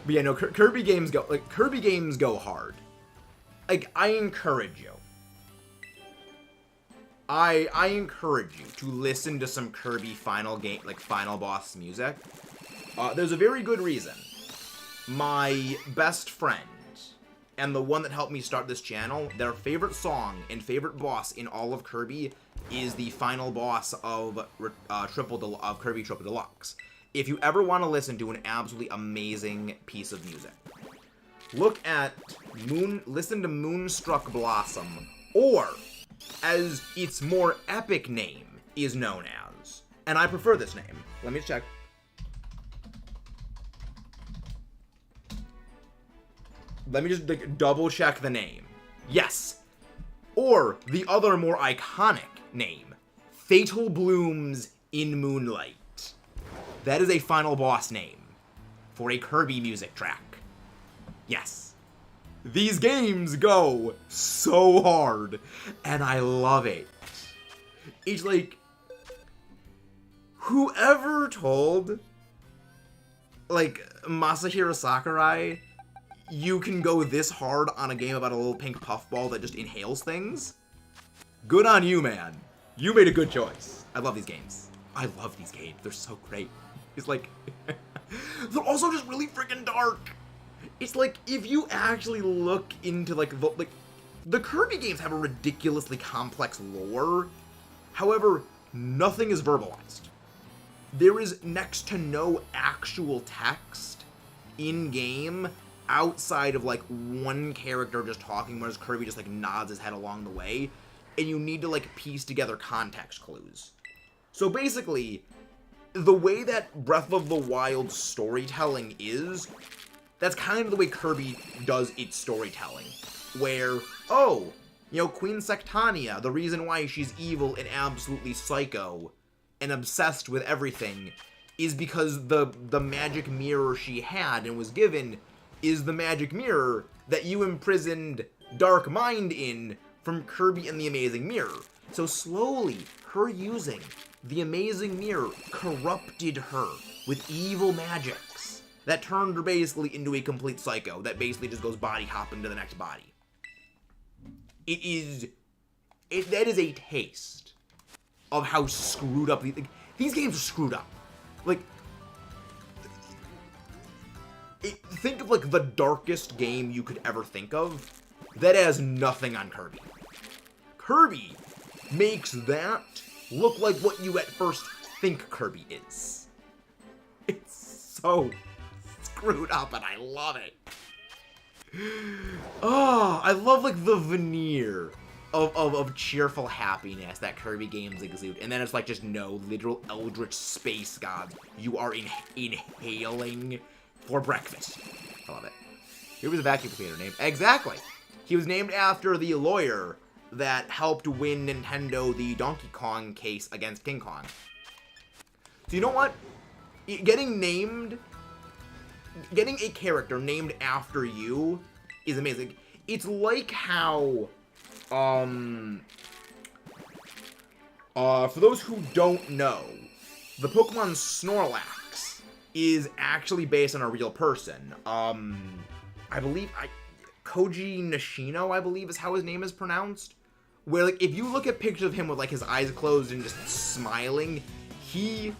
But yeah, no, Kirby games go hard. Like, I encourage you. I encourage you to listen to some Kirby final boss music. There's a very good reason. My best friend, and the one that helped me start this channel, their favorite song and favorite boss in all of Kirby is the final boss of Kirby Triple Deluxe. If you ever want to listen to an absolutely amazing piece of music, listen to Moonstruck Blossom, or as its more epic name is known as. And I prefer this name. Let me check. Let me just double check the name. Yes. Or the other more iconic name, Fatal Blooms in Moonlight. That is a final boss name for a Kirby music track. Yes. These games go so hard, and I love it. It's like, whoever told, like, Masahiro Sakurai, you can go this hard on a game about a little pink puffball that just inhales things? Good on you, man. You made a good choice. I love these games. I love these games. They're so great. It's like, they're also just really freaking dark. It's like, if you actually look into, the Kirby games have a ridiculously complex lore. However, nothing is verbalized. There is next to no actual text in-game outside of, one character just talking, whereas Kirby just, nods his head along the way, and you need to, piece together context clues. So basically, the way that Breath of the Wild storytelling is, that's kind of the way Kirby does its storytelling. Where, Queen Sectania, the reason why she's evil and absolutely psycho and obsessed with everything is because the magic mirror she had and was given is the magic mirror that you imprisoned Dark Mind in from Kirby and the Amazing Mirror. So slowly, her using the Amazing Mirror corrupted her with evil magics that turned her basically into a complete psycho that basically just goes body hopping to the next body. That is a taste of how screwed up these games are screwed up. Think of the darkest game you could ever think of that has nothing on Kirby. Kirby makes that look like what you at first think Kirby is. It's so screwed up and I love it. Oh, I love the veneer of cheerful happiness that Kirby games exude. And then it's just no literal eldritch space gods you are inhaling for breakfast. I love it. He was a vacuum cleaner named. Exactly. He was named after the lawyer that helped win Nintendo the Donkey Kong case against King Kong. So you know what? Getting a character named after you is amazing. It's like how, for those who don't know, the Pokemon Snorlax is actually based on a real person. I believe, Koji Nishino, I believe is how his name is pronounced. Where, if you look at pictures of him with, his eyes closed and just smiling, he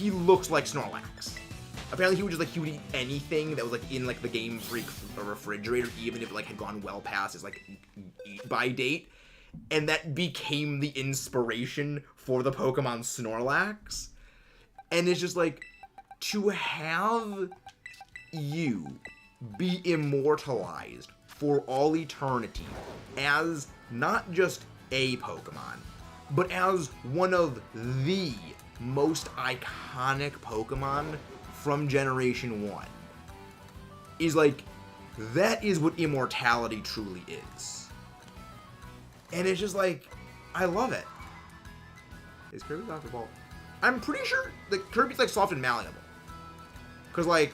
looks like Snorlax. Apparently, he would eat anything that was, in, the Game Freak refrigerator, even if it, had gone well past his, eat-by date. And that became the inspiration for the Pokemon Snorlax. And it's just like, to have you be immortalized for all eternity as not just a Pokemon, but as one of the most iconic Pokemon from Generation 1 is like, that is what immortality truly is. And it's just like, I love it. Is Kirby Dr. Ball? I'm pretty sure that Kirby's like soft and malleable. Cause like,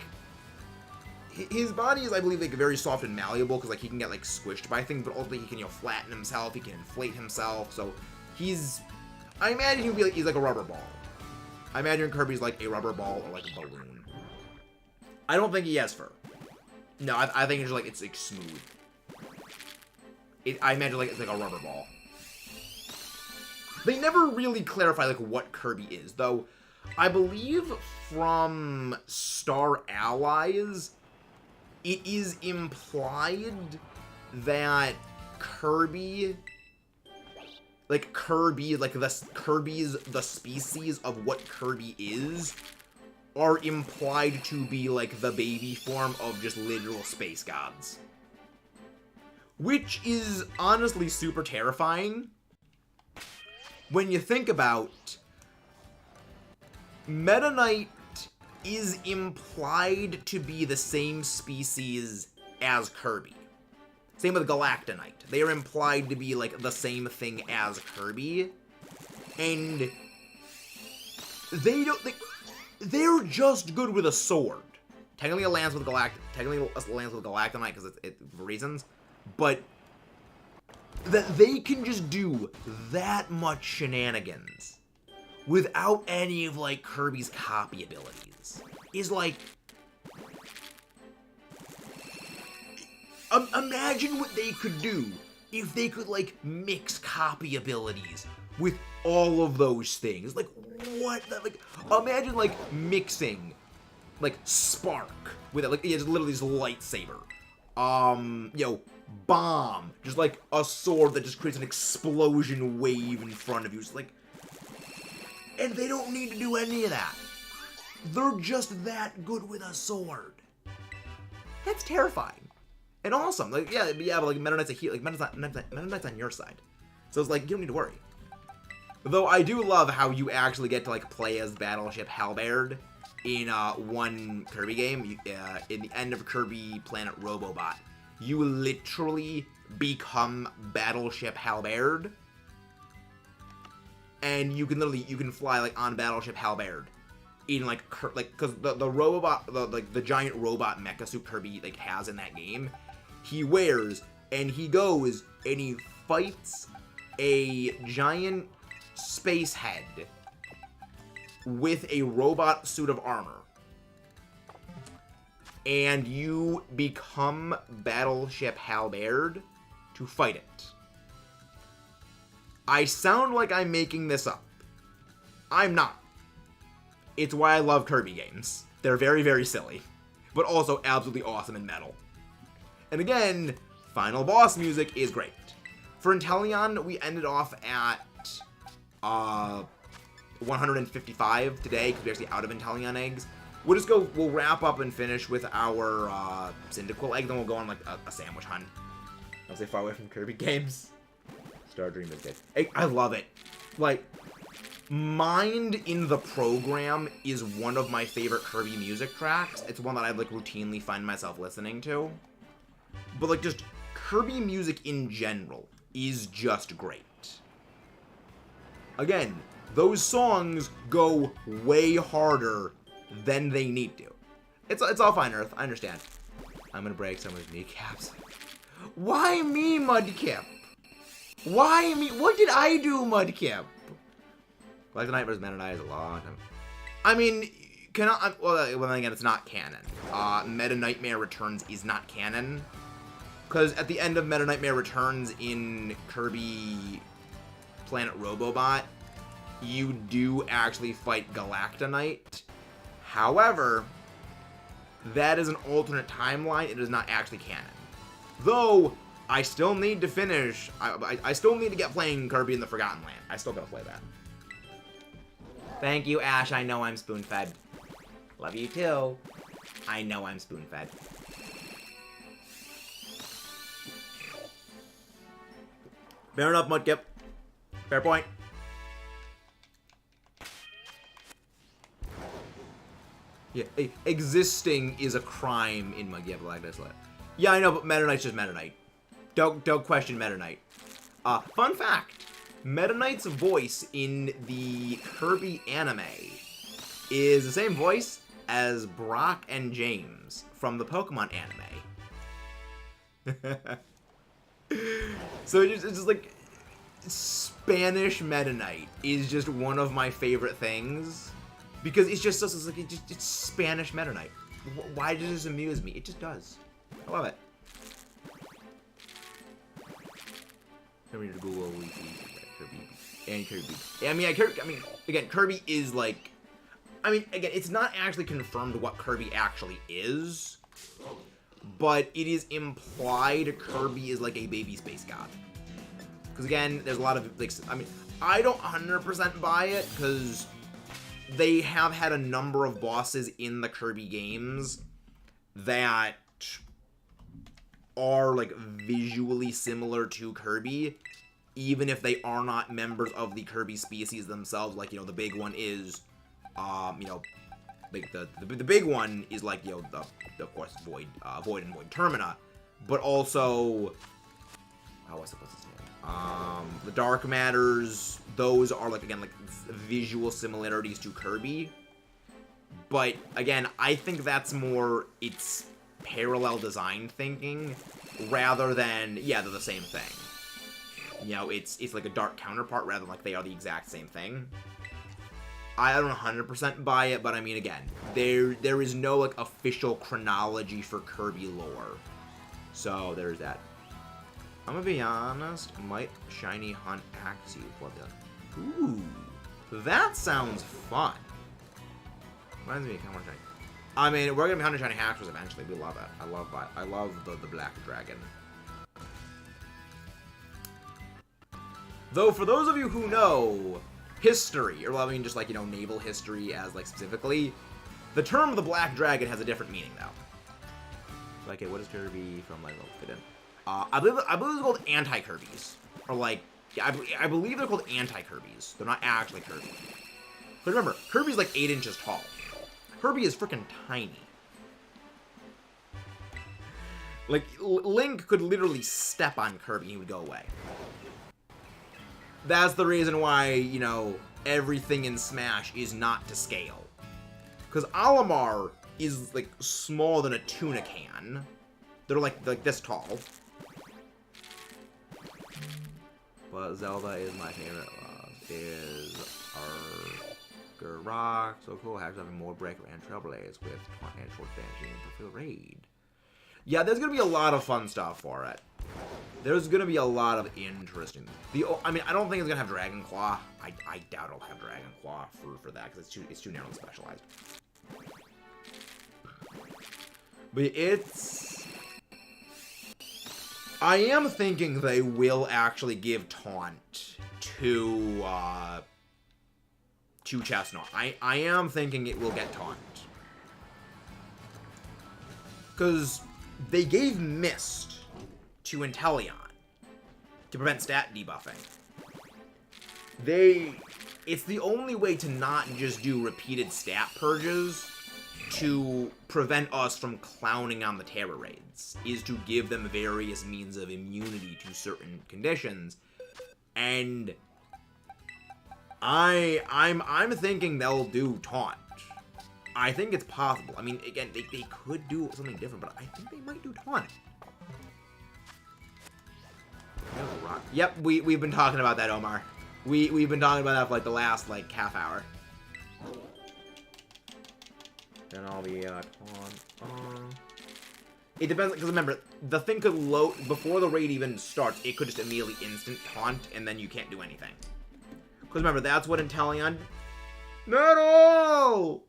his body is, I believe, like very soft and malleable, because like he can get like squished by things, but ultimately he can, you know, flatten himself, he can inflate himself, so I imagine he'd be like, he's like a rubber ball. I imagine Kirby's like a rubber ball or like a balloon. I don't think he has fur. No, I think it's just like, it's like smooth. I imagine like it's like a rubber ball. They never really clarify like what Kirby is, though I believe from Star Allies, it is implied that Kirby's the species of what Kirby is, are implied to be like the baby form of just literal space gods. Which is honestly super terrifying when you think about Meta Knight is implied to be the same species as Kirby. Same with Galactonite. They are implied to be like the same thing as Kirby. And they're just good with a sword. Technically it lands with Galactonite because it's for reasons. But that they can just do that much shenanigans without any of like Kirby's copy abilities is like, imagine what they could do if they could like mix copy abilities with all of those things. Like, what? Like, imagine like mixing like Spark with it. Like, it's literally this lightsaber. You know, Bomb, just like a sword that just creates an explosion wave in front of you. It's like, and they don't need to do any of that. They're just that good with a sword. That's terrifying and awesome. Like, yeah, but like Meta Knight's a heal. Like Meta Knight's on your side, so it's like you don't need to worry. Though I do love how you actually get to like play as Battleship Halberd in one Kirby game. In the end of Kirby Planet Robobot, you literally become Battleship Halberd, and you can fly like on Battleship Halberd in like because the robot, the giant robot mecha suit Kirby like has in that game, he wears, and he goes and he fights a giant space head with a robot suit of armor. And you become Battleship Halberd to fight it. I sound like I'm making this up. I'm not. It's why I love Kirby games. They're very, very silly, but also absolutely awesome in metal. And again, final boss music is great. For Inteleon, we ended off at 155 today, because we're actually out of Inteleon eggs. We'll wrap up and finish with our Cyndaquil egg, then we'll go on like a sandwich hunt. I'll say far away from Kirby games. Star Dream is good. I love it. Like, Mind in the Program is one of my favorite Kirby music tracks. It's one that I like routinely find myself listening to. But like just Kirby music in general is just great. Again, those songs go way harder than they need to. It's all fine, Earth. I understand. I'm gonna break someone's kneecaps. Why me, Mudkip? Why me? What did I do, Mudkip? Like the Night vs. Meta Knight is a lot. I mean, well, then again, it's not canon. Meta Nightmare Returns is not canon. Because at the end of Meta Nightmare Returns in Kirby Planet Robobot, you do actually fight Galactonite. However, that is an alternate timeline. It is not actually canon. Though, I still need to finish. I still need to get playing Kirby in the Forgotten Land. I still gotta play that. Thank you, Ash. I know I'm spoon-fed. Love you, too. I know I'm spoon-fed. Fair enough, Mudkip. Fair point. Yeah, existing is a crime in Mudkip like this. Yeah, I know, but Meta Knight's just Meta Knight. Don't question Meta Knight. Fun fact. Meta Knight's voice in the Kirby anime is the same voice as Brock and James from the Pokemon anime. So it's just like Spanish Meta Knight is just one of my favorite things because it's just it's Spanish Meta Knight. Why does this amuse me? It just does. I love it. Kirby to Google Kirby and Kirby. I mean, again, Kirby is like, again, it's not actually confirmed what Kirby actually is, but it is implied Kirby is like a baby space god. Because again, there's a lot of like, I don't 100% buy it because they have had a number of bosses in the Kirby games that are like visually similar to Kirby, even if they are not members of the Kirby species themselves. Like, you know, the big one is, you know, like the big one is like, you know, of course Void and Void Termina, but also, what's the name? The Dark Matters. Those are like, again, like visual similarities to Kirby, but again, I think that's more it's parallel design thinking rather than, yeah, they're the same thing. You know, it's like a dark counterpart rather than like they are the exact same thing. I don't 100% buy it, but I mean, again, there is no like official chronology for Kirby lore, so there's that. I'm gonna be honest, might shiny hunt Axie for the. Ooh, that sounds fun. Reminds me of Camera Shiny. I mean, we're gonna be hunting shiny Haxors eventually. We love it. I love the black dragon. Though, for those of you who know history, or I mean, just like, you know, naval history as like specifically, the term the black dragon has a different meaning though. Like, what is Kirby from like fit in? I believe it's called anti-Kirby's, or like, yeah, I believe they're called anti-Kirby's. They're not actually Kirby. But remember, Kirby's like 8 inches tall. Kirby is freaking tiny. Like, Link could literally step on Kirby and he would go away. That's the reason why, you know, everything in Smash is not to scale. Because Olimar is, like, smaller than a tuna can. They're, like this tall. But Zelda is my favorite. Is Rock. So cool. Has having more breaker and Trailblaze with Taunt and Short Vanishing for Raid. Yeah, there's gonna be a lot of fun stuff for it. There's gonna be a lot of interesting. I mean, I don't think it's gonna have Dragon Claw. I doubt it'll have Dragon Claw for that because it's too narrowly specialized. But I am thinking they will actually give Taunt to Chestnut. I am thinking it will get Taunt. Because they gave Mist to Inteleon to prevent stat debuffing. It's the only way to not just do repeated stat purges to prevent us from clowning on the Terror Raids, is to give them various means of immunity to certain conditions. And I'm thinking they'll do Taunt. I think it's possible. I mean, again, they could do something different, but I think they might do Taunt. Yep, we've been talking about that, Omar. We've been talking about that for like the last like half hour. Then I'll be Taunt. It depends, because remember, the thing could load before the raid even starts. It could just immediately instant Taunt, and then you can't do anything. Because remember, that's what Inteleon. Metal!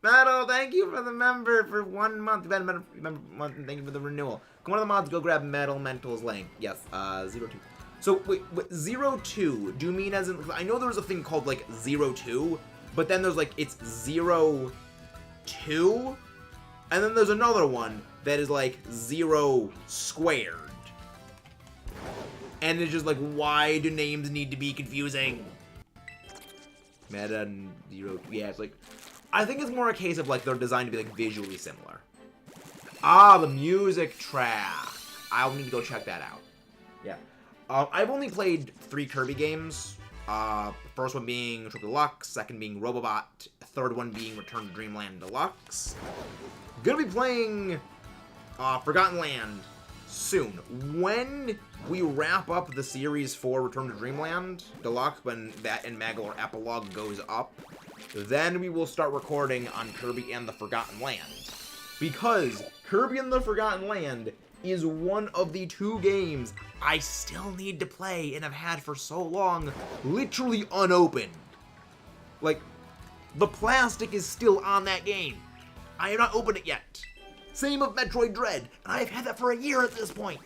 Metal, thank you for the member for 1 month. Member month, and thank you for the renewal. Come on, the mods, go grab Metal Mental's link. Yes, 02. So, wait, 02, do you mean as in... I know there was a thing called, like, 02, but then there's, like, it's 02, and then there's another one that is, like, 0 squared. And it's just like, why do names need to be confusing? Meta and 0, yeah, it's like... I think it's more a case of, like, they're designed to be, like, visually similar. Ah, the music track. I'll need to go check that out. Yeah. I've only played 3 Kirby games. First one being Trip Deluxe, second being Robobot, third one being Return to Dreamland Deluxe. Gonna be playing Forgotten Land soon. When we wrap up the series for Return to Dreamland Deluxe, when that and Magolor Epilogue goes up, then we will start recording on Kirby and the Forgotten Land. Because Kirby and the Forgotten Land is one of the 2 games I still need to play and have had for so long, literally unopened. Like, the plastic is still on that game. I have not opened it yet. Same of Metroid Dread, and I've had that for a year at this point.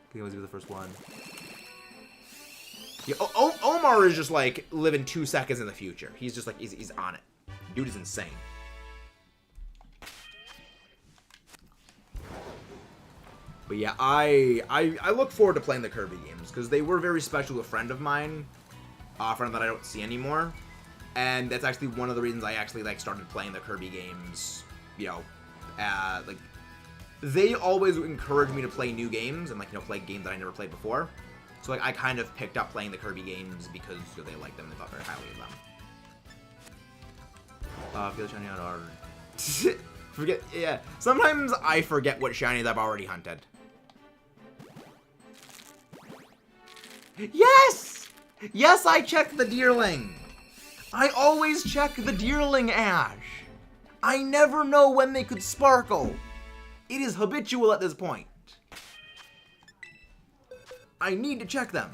Okay, let's do the first one. Yeah, Omar is just like living 2 seconds in the future. He's just like, he's on it. Dude is insane. But yeah, I look forward to playing the Kirby games, because they were very special to a friend of mine, a friend that I don't see anymore, and that's actually one of the reasons I actually, like, started playing the Kirby games, you know, like, they always encourage me to play new games, and, like, you know, play games that I never played before, so, like, I kind of picked up playing the Kirby games because, you know, they liked them, and they thought very highly of them. Feel shiny on our... Forget, yeah, sometimes I forget what shinies I've already hunted. Yes! Yes, I checked the Deerling. I always check the Deerling, Ash. I never know when they could sparkle. It is habitual at this point. I need to check them.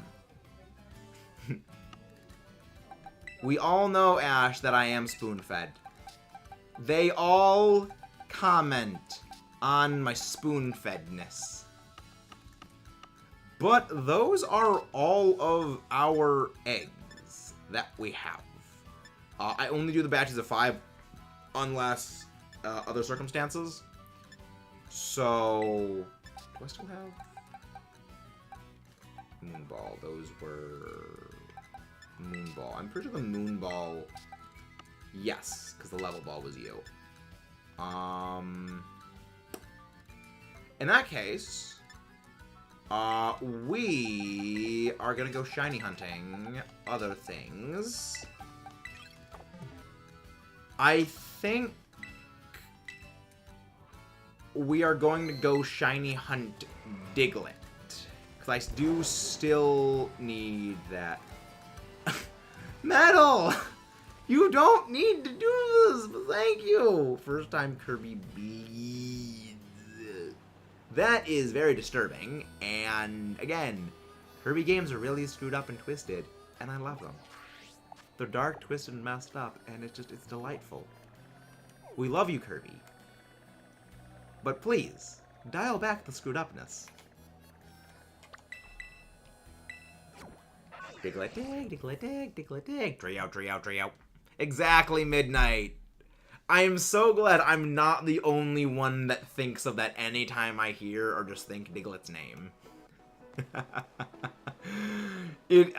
We all know, Ash, that I am spoon-fed. They all comment on my spoon-fedness. But those are all of our eggs that we have. I only do the batches of 5 unless other circumstances. So, do I still have Moonball? Those were Moonball. I'm pretty sure the Moonball, yes, because the level ball was you. In that case, we are gonna go shiny hunting other things. I think we are going to go shiny hunt Diglett, because I do still need that. Metal! You don't need to do this, but thank you! First time Kirby bleeds. That is very disturbing, and again, Kirby games are really screwed up and twisted, and I love them. They're dark, twisted, and messed up, and it's delightful. We love you, Kirby. But please, dial back the screwed upness. Diglett dig, Diglett dig, Diglett dig. Tree out, tree out, tree out. Exactly midnight. I am so glad I'm not the only one that thinks of that anytime I hear or just think Diglett's name.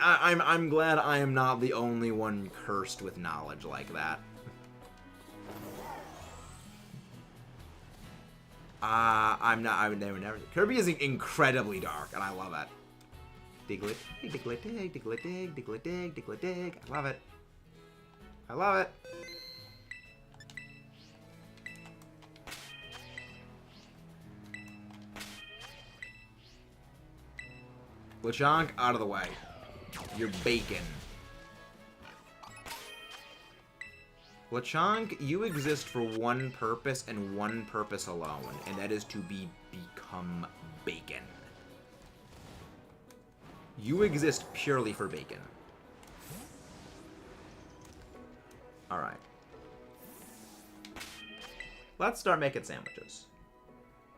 I'm glad I am not the only one cursed with knowledge like that. I would never. Kirby is incredibly dark, and I love it. Diglett dig, Diglett dig, Diglett dig, Diglett dig, Diglett dig. I love it. I love it. Lechonk, out of the way. You're bacon. Lechonk, you exist for one purpose and one purpose alone, and that is to become bacon. You exist purely for bacon. Alright. Let's start making sandwiches.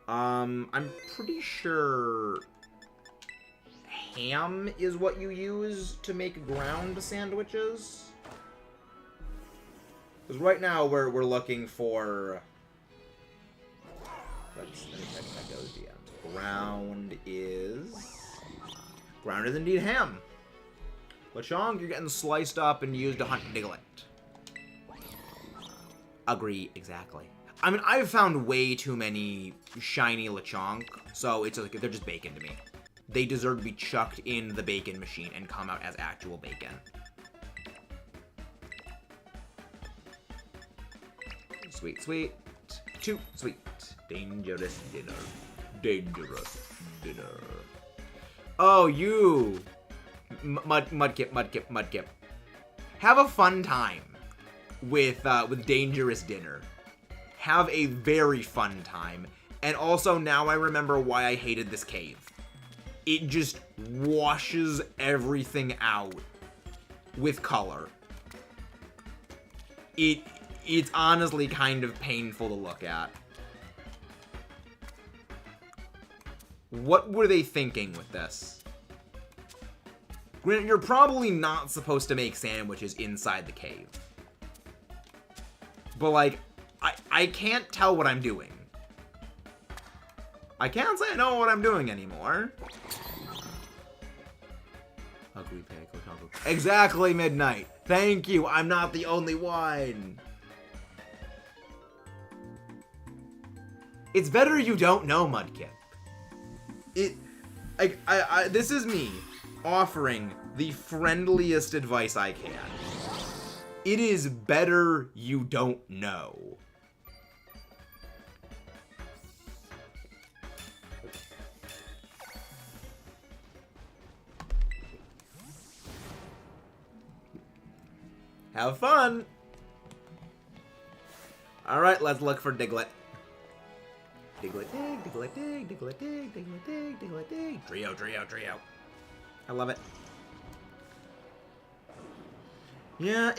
I'm pretty sure ham is what you use to make ground sandwiches. Because right now we're looking for... Let me check if that goes DMs. Ground is indeed ham. Lechonk, you're getting sliced up and used to hunt Diglett. Agree, exactly. I mean, I've found way too many shiny Lechonk, so it's like they're just bacon to me. They deserve to be chucked in the bacon machine and come out as actual bacon. Sweet, sweet. Too sweet. Dangerous dinner. Dangerous dinner. Oh, you. Mudkip. Have a fun time with Dangerous Dinner. Have a very fun time. And also, now I remember why I hated this cave. It just washes everything out with color. It's honestly kind of painful to look at. What were they thinking with this? Granted, you're probably not supposed to make sandwiches inside the cave. But, like, I can't tell what I'm doing. I can't say I know what I'm doing anymore. Ugly pig. Exactly, Midnight. Thank you. I'm not the only one. It's better you don't know, Mudkip. This is me offering the friendliest advice I can. It is better you don't know. Have fun! Alright, let's look for Diglett. Diglett dig. Trio. I love it. Yeah,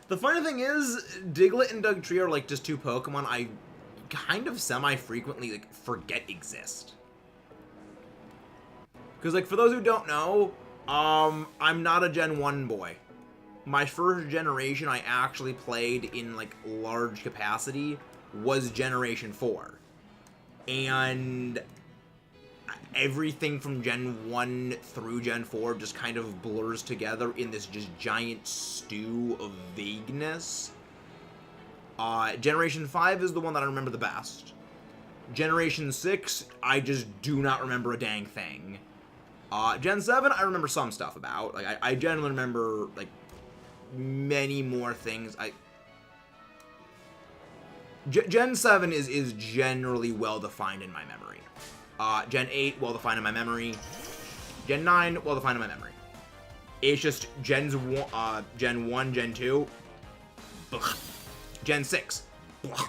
the funny thing is, Diglett and Dugtrio are like just two Pokemon I kind of semi-frequently like forget exist. Because like for those who don't know, I'm not a Gen 1 boy. My first generation I actually played in like large capacity was Generation 4. And everything from Gen 1 through Gen 4 just kind of blurs together in this just giant stew of vagueness. Generation 5 is the one that I remember the best. Generation 6, I just do not remember a dang thing. Gen 7, I remember some stuff about. Like, I generally remember, like, many more things. Gen 7 is generally well-defined in my memory. Gen 8, well-defined in my memory. Gen 9, well-defined in my memory. It's just Gen 1, Gen 2, blah. Gen 6, blah.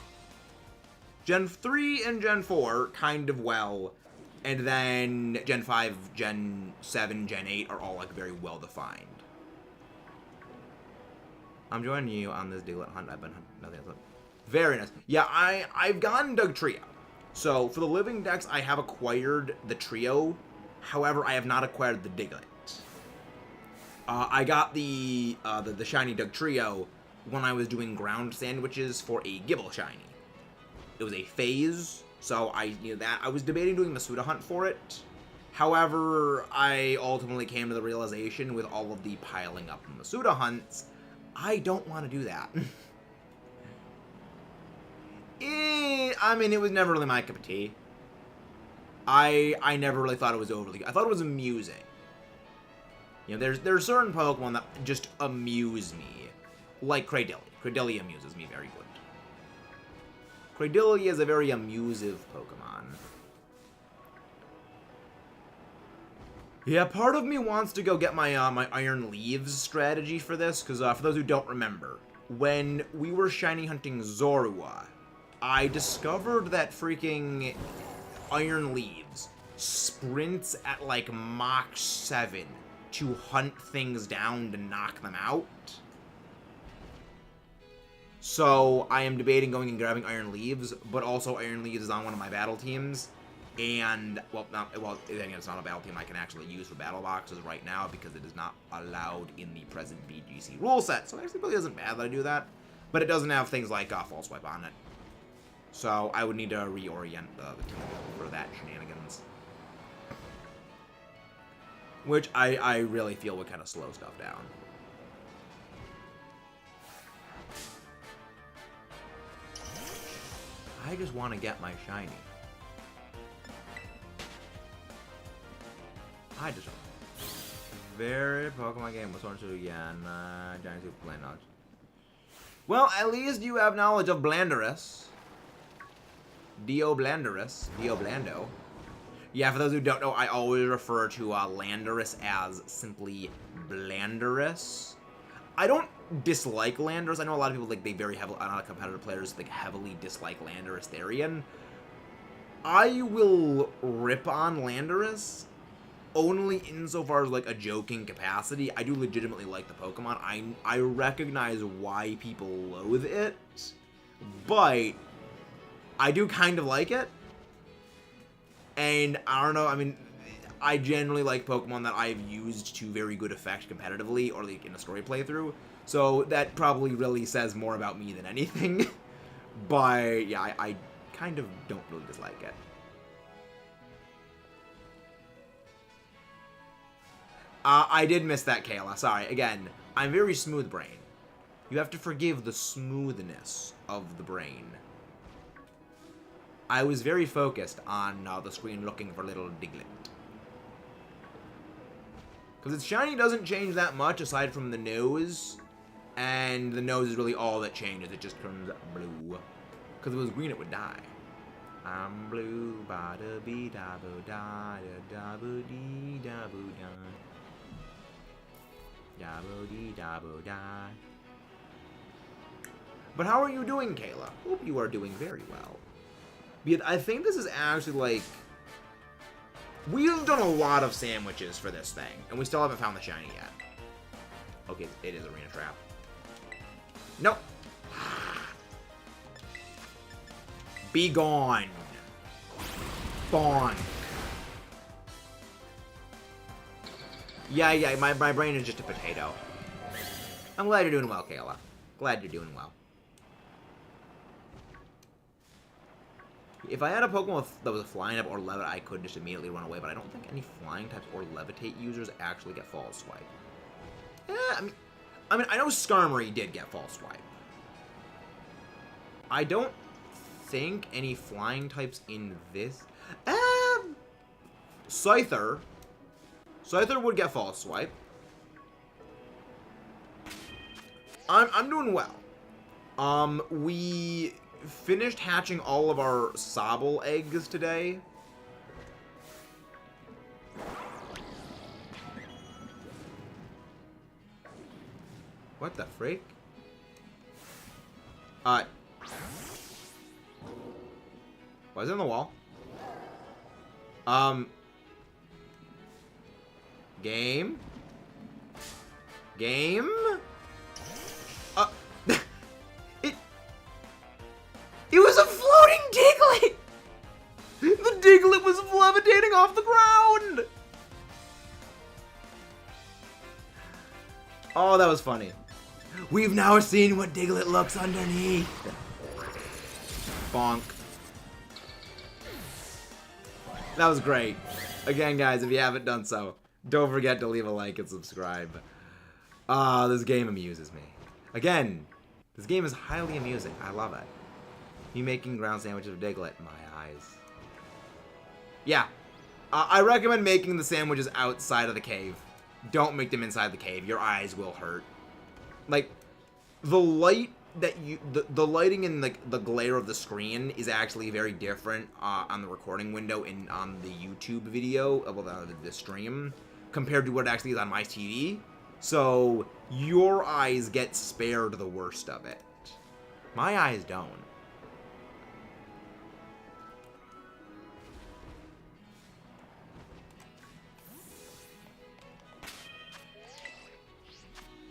Gen 3 and Gen 4, kind of well. And then Gen 5, Gen 7, Gen 8 are all, like, very well-defined. I'm joining you on this Diglett hunt. I've been hunting nothing else. Very nice. Yeah, I've gotten Dugtrio. So, for the living decks, I have acquired the Trio. However, I have not acquired the Diglett. I got the shiny Dugtrio when I was doing ground sandwiches for a Gibble shiny. It was a phase, so I was debating doing Masuda hunt for it. However, I ultimately came to the realization with all of the piling up Masuda hunts, I don't want to do that. I mean, it was never really my cup of tea. I never really thought it was overly good. I thought it was amusing. You know, there's certain Pokemon that just amuse me. Like Cradilly. Cradilly amuses me very good. Cradilly is a very amusive Pokemon. Yeah, part of me wants to go get my my Iron Leaves strategy for this, because for those who don't remember, when we were shiny hunting Zorua, I discovered that freaking Iron Leaves sprints at like Mach 7 to hunt things down to knock them out. So I am debating going and grabbing Iron Leaves, but also Iron Leaves is on one of my battle teams. And, well, then it's not a battle team I can actually use for battle boxes right now because it is not allowed in the present BGC rule set. So it actually really isn't bad that I do that. But it doesn't have things like false swipe on it. So I would need to reorient the team for that shenanigans. Which I really feel would kind of slow stuff down. I just want to get my shiny. I just very Pokemon game was sort of again. Giant Super Plan knowledge. Well, at least you have knowledge of Blandorus. Dio Blandorus. Dio Blando. Yeah, for those who don't know, I always refer to Landorus as simply Blandorus. I don't dislike Landorus. I know a lot of people, like, they very heavily, a lot of competitive players, like, heavily dislike Landorus Therian. I will rip on Landorus only insofar as, like, a joking capacity. I do legitimately like the Pokemon. I recognize why people loathe it, but I do kind of like it. And I don't know, I mean, I generally like Pokemon that I've used to very good effect competitively or, like, in a story playthrough. So that probably really says more about me than anything. But, yeah, I kind of don't really dislike it. I did miss that, Kayla. Sorry. Again, I'm very smooth brain. You have to forgive the smoothness of the brain. I was very focused on the screen looking for little Diglett. Because its shiny doesn't change that much aside from the nose. And the nose is really all that changes. It just turns blue. Because if it was green, it would die. I'm blue, ba-da-bee-da-bo-da-da-da-boo-dee-da-boo-da. Da-bo-dee-da-bo-da. But how are you doing, Kayla? Hope you are doing very well. Because I think this is actually, like... We've done a lot of sandwiches for this thing, and we still haven't found the shiny yet. Okay, it is Arena Trap. Nope. Be gone. Bonk. Yeah, my brain is just a potato. I'm glad you're doing well, Kayla. Glad you're doing well. If I had a Pokemon that was a flying type or levitate, I could just immediately run away, but I don't think any flying types or levitate users actually get false swipe. Yeah, I mean, I know Skarmory did get false swipe. I don't think any flying types in this. Scyther. Scyther would get false swipe. I'm doing well. We finished hatching all of our SOBBLE eggs today. What the freak? Why is it on the wall? Game? It was a floating Diglett! The Diglett was levitating off the ground! Oh, that was funny. We've now seen what Diglett looks underneath. Bonk. That was great. Again, guys, if you haven't done so, don't forget to leave a like and subscribe. This game amuses me. Again, this game is highly amusing. I love it. Me making ground sandwiches of Diglett. My eyes. Yeah. I recommend making the sandwiches outside of the cave. Don't make them inside the cave. Your eyes will hurt. Like, the light that the lighting in the glare of the screen is actually very different on the recording window on the YouTube video of the stream compared to what it actually is on my TV. So your eyes get spared the worst of it. My eyes don't.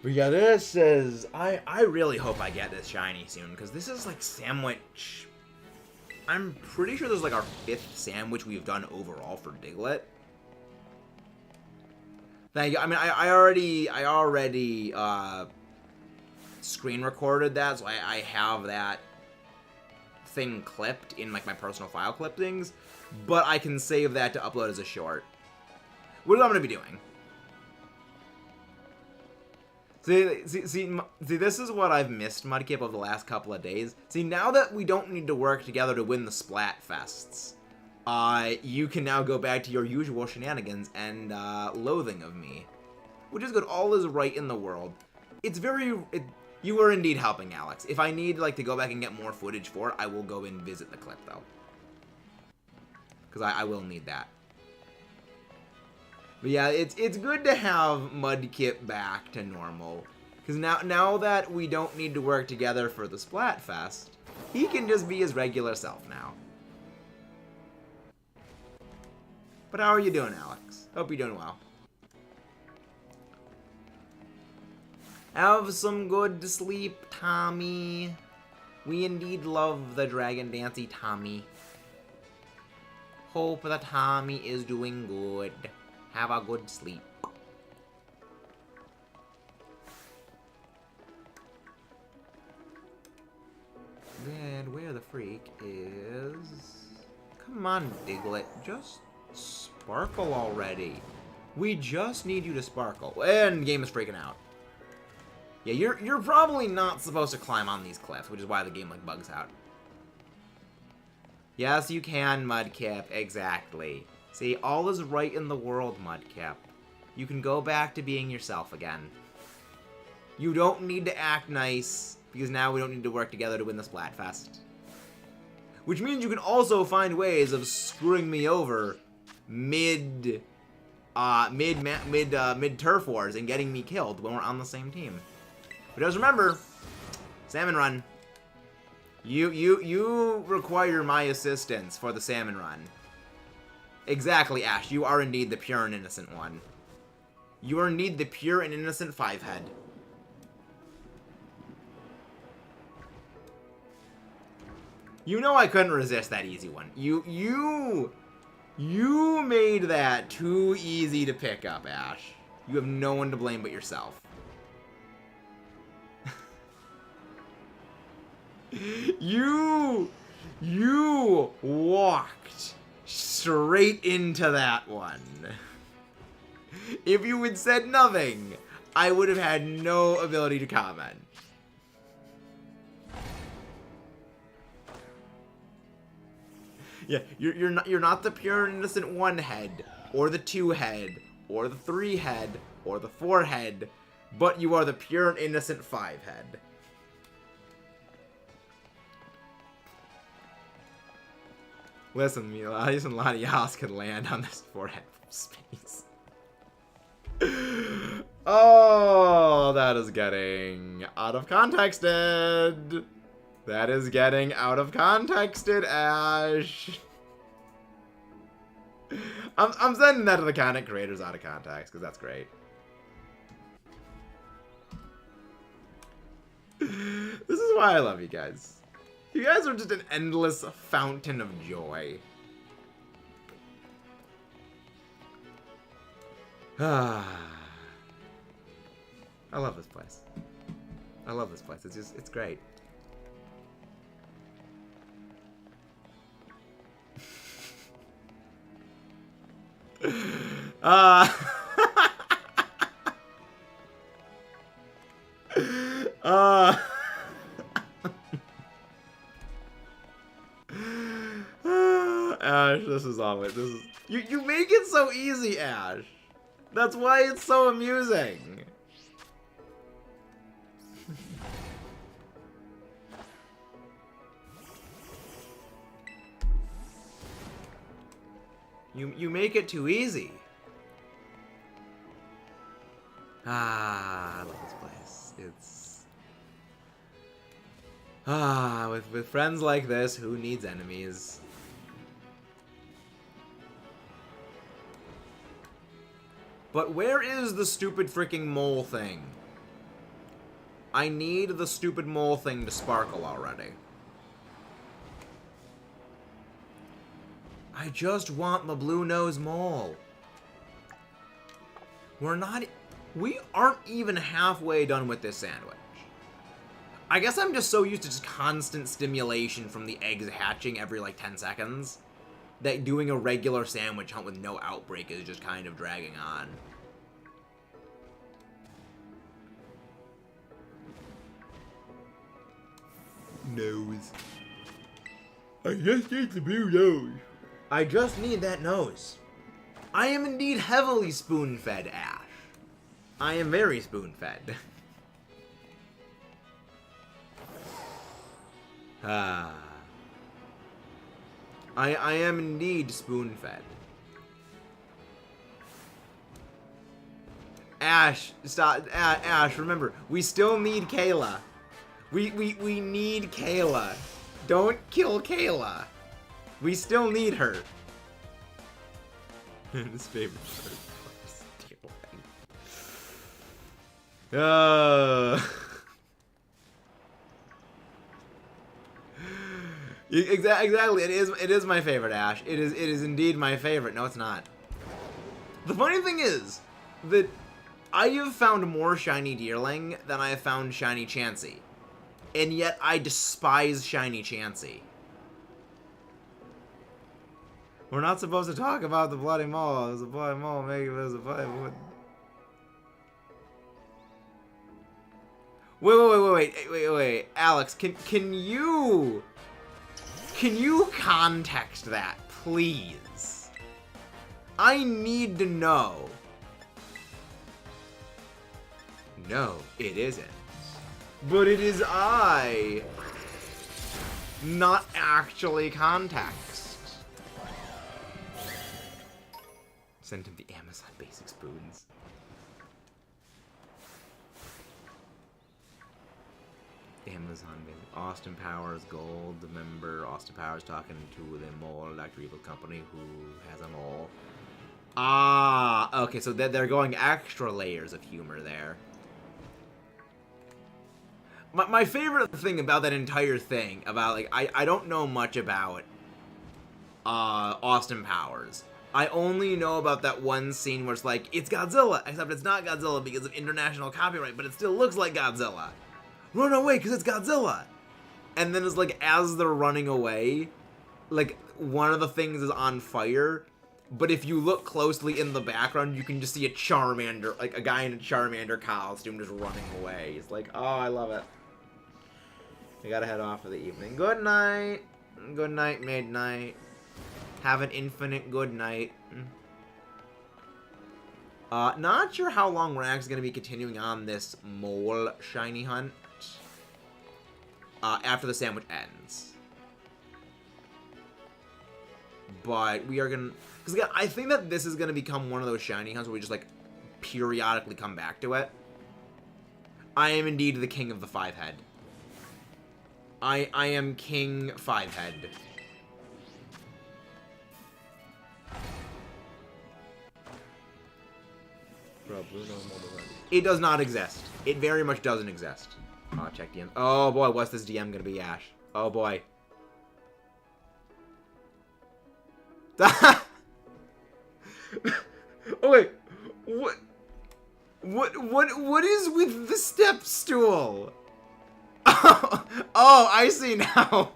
But yeah, this is... I really hope I get this shiny soon, because this is like sandwich I'm pretty sure this is like our 5th sandwich we've done overall for Diglett. Thank you. I mean, I already screen recorded that, so I have that thing clipped in like my personal file clip things, but I can save that to upload as a short. What am I going to be doing? See, this is what I've missed, Mudkip, over the last couple of days. See, now that we don't need to work together to win the Splatfests, you can now go back to your usual shenanigans and loathing of me. Which is good. All is right in the world. It's you are indeed helping, Alex. If I need like to go back and get more footage for it, I will go and visit the clip, though. Because I will need that. But yeah, it's good to have Mudkip back to normal. Because now that we don't need to work together for the Splatfest, he can just be his regular self now. But how are you doing, Alex? Hope you're doing well. Have some good sleep, Tommy. We indeed love the Dragon Dancy, Tommy. Hope that Tommy is doing good. Have a good sleep. Then where the freak is... Come on, Diglett. Just sparkle already. We just need you to sparkle. And the game is freaking out. Yeah, you're probably not supposed to climb on these cliffs, which is why the game like bugs out. Yes, you can, Mudkip. Exactly. See, all is right in the world, Mudkip. You can go back to being yourself again. You don't need to act nice, because now we don't need to work together to win the Splatfest. Which means you can also find ways of screwing me over mid turf wars and getting me killed when we're on the same team. But just remember, Salmon Run. You require my assistance for the Salmon Run. Exactly, Ash. You are indeed the pure and innocent one. You are indeed the pure and innocent five-head. You know I couldn't resist that easy one. You made that too easy to pick up, Ash. You have no one to blame but yourself. You walked straight into that one. If you had said nothing, I would have had no ability to comment. Yeah, you're not the pure and innocent one head, or the two head, or the three head, or the four head, but you are the pure and innocent five head. Listen, Milas and Latias can land on this forehead from space. Oh, that is getting out of contexted. That is getting out of contexted, Ash. I'm sending that to the content creators out of context, because that's great. This is why I love you guys. You guys are just an endless fountain of joy. I love this place. I love this place. It's great. Ash, this is all it. This is you make it so easy, Ash. That's why it's so amusing. You make it too easy. I love this place. It's with friends like this, who needs enemies? But where is the stupid freaking mole thing? I need the stupid mole thing to sparkle already. I just want the blue nose mole. We aren't even halfway done with this sandwich. I guess I'm just so used to just constant stimulation from the eggs hatching every like 10 seconds that doing a regular sandwich hunt with no outbreak is just kind of dragging on. Nose. I just need the blue nose. I just need that nose. I am indeed heavily spoon-fed, Ash. I am very spoon-fed. I am indeed spoon-fed. Ash, stop. Ash, remember, we still need Kayla. We need Kayla. Don't kill Kayla. We still need her. His favorite part. Exactly. It is my favorite, Ash. It is indeed my favorite. No, it's not. The funny thing is that I have found more shiny Deerling than I have found shiny Chansey. And yet I despise shiny Chansey. We're not supposed to talk about the bloody mole. There's a bloody mole. Maybe there's a bloody mole. Wait. Alex, can you context that, please? I need to know. No, it isn't. But it is I. Not actually context. Sent him the Amazon basic spoons. Amazon basic. Austin Powers Gold member. Austin Powers talking to the mole Dr. Evil company who has a mole. Ah, okay, so they're going extra layers of humor there. My favorite thing about that entire thing, about, like, I don't know much about Austin Powers. I only know about that one scene where it's like, it's Godzilla, except it's not Godzilla because of international copyright, but it still looks like Godzilla. Run away, because it's Godzilla! And then it's like, as they're running away, like, one of the things is on fire, but if you look closely in the background, you can just see a Charmander, like, a guy in a Charmander costume just running away. It's like, oh, I love it. I gotta head off for the evening. Good night. Good night, midnight. Have an infinite good night. Not sure how long we're actually gonna be continuing on this mole shiny hunt. After the sandwich ends. But we are gonna... Because again, I think that this is gonna become one of those shiny hunts where we just, like, periodically come back to it. I am indeed the king of the 5-head. I am King 5-head. It does not exist. It very much doesn't exist. Oh, check DM. Oh boy, what's this DM gonna be, Ash? Oh boy. Oh wait. What is with the step stool? Oh, I see now.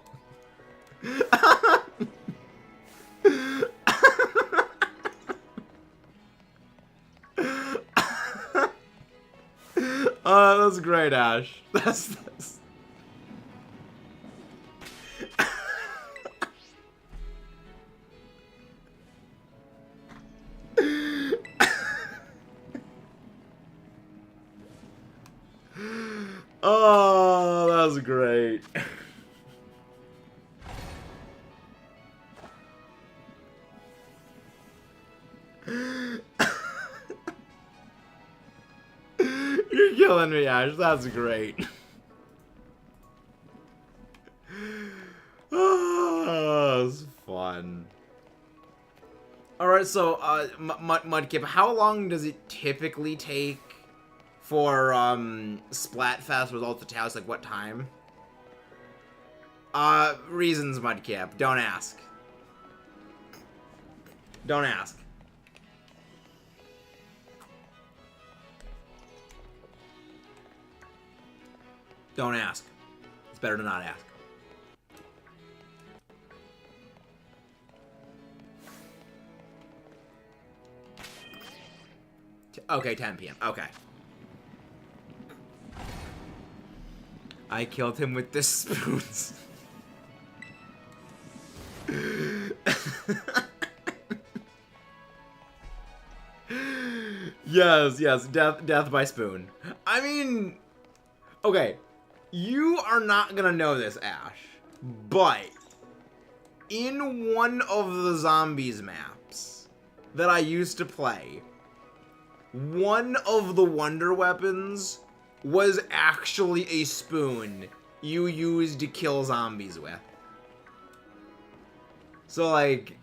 Oh, that's great, Ash. That's... Oh, that was great. You're killing me, Ash. That's great. Oh, that was fun. Alright, so, Mudkip, how long does it typically take for, Splatfest results to tell us, like, what time? Reasons, Mudkip. Don't ask. Don't ask. Don't ask. It's better to not ask. Okay, 10 p.m. Okay. I killed him with the spoons. Yes, yes, death by spoon. I mean, okay, you are not gonna know this, Ash, but in one of the zombies maps that I used to play, one of the wonder weapons was actually a spoon you used to kill zombies with. So, like,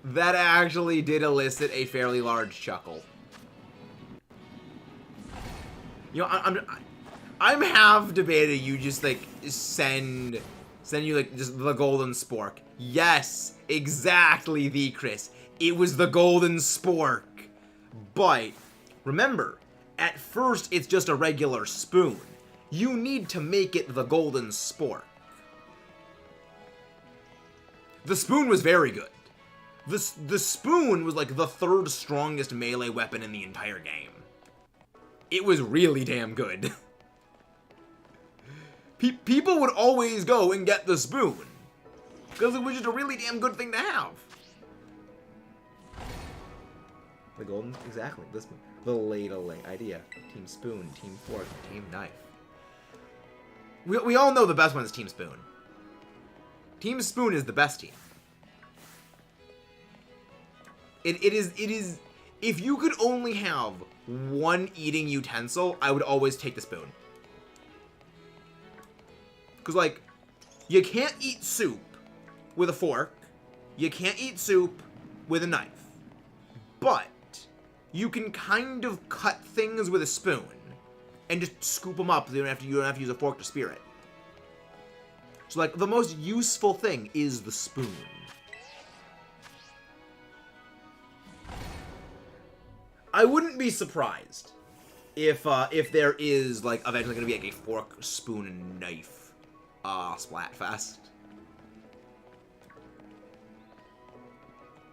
that actually did elicit a fairly large chuckle. You know, I'm half debating you just, like, send you, like, just the golden spork. Yes, exactly, the Chris. It was the golden spork. But, remember, at first it's just a regular spoon. You need to make it the golden spork. The spoon was very good. The spoon was like the third strongest melee weapon in the entire game. It was really damn good. People would always go and get the spoon, because it was just a really damn good thing to have. The golden, exactly, the spoon. The ladle idea. Team spoon, team fork, team knife. We all know the best one is team spoon. Team spoon is the best team. It is, if you could only have one eating utensil, I would always take the spoon. Because, like, you can't eat soup with a fork. You can't eat soup with a knife. But you can kind of cut things with a spoon and just scoop them up. You don't have to use a fork to spear it. So, like, the most useful thing is the spoon. I wouldn't be surprised if there is, like, eventually gonna be like a fork, spoon, and knife Splatfest.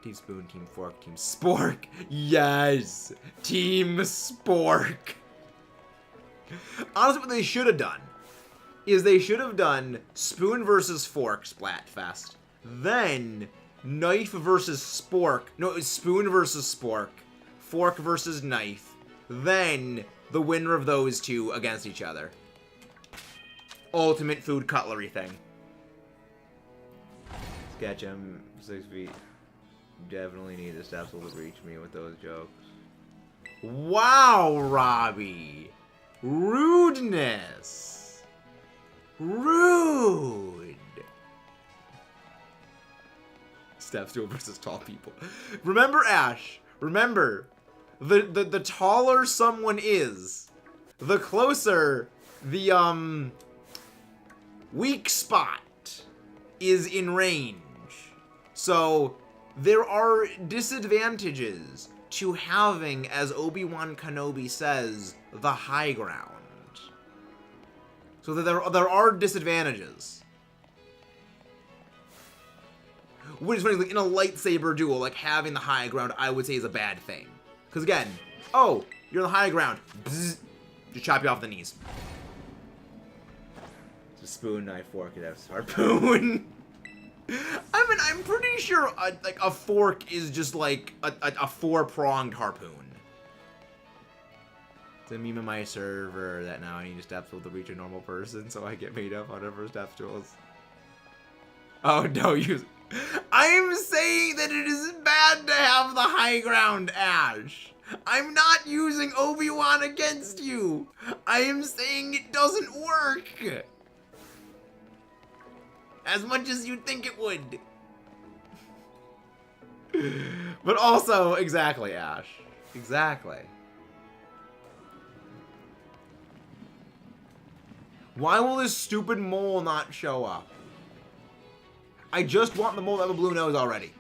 Team spoon, team fork, team spork. Yes, team spork. Honestly, what they should have done is they should have done spoon versus fork Splatfest, then knife versus spork. No, it was spoon versus spork. Fork versus knife, then the winner of those two against each other. Ultimate food cutlery thing. Sketch him 6 feet. Definitely need to step to reach me with those jokes. Wow, Robbie. Rudeness. Rude. Step stool versus tall people. Remember, Ash. Remember. The taller someone is, the closer the weak spot is in range. So there are disadvantages to having, as Obi-Wan Kenobi says, the high ground. So that there are disadvantages. Which is funny, like in a lightsaber duel, like having the high ground, I would say is a bad thing. Because again, oh, you're on the high ground. Bzz, just chop you off the knees. It's a spoon, knife, fork, it has harpoon. I mean, I'm pretty sure like a fork is just like a four-pronged harpoon. It's a meme in my server that now I need to step stool to reach a normal person, so I get made up out of her step stools. Oh, no, I'm saying that it is bad to have the high ground, Ash. I'm not using Obi-Wan against you. I am saying it doesn't work. As much as you'd think it would. But also, exactly, Ash. Exactly. Why will this stupid mole not show up? I just want the mole to have a blue nose already.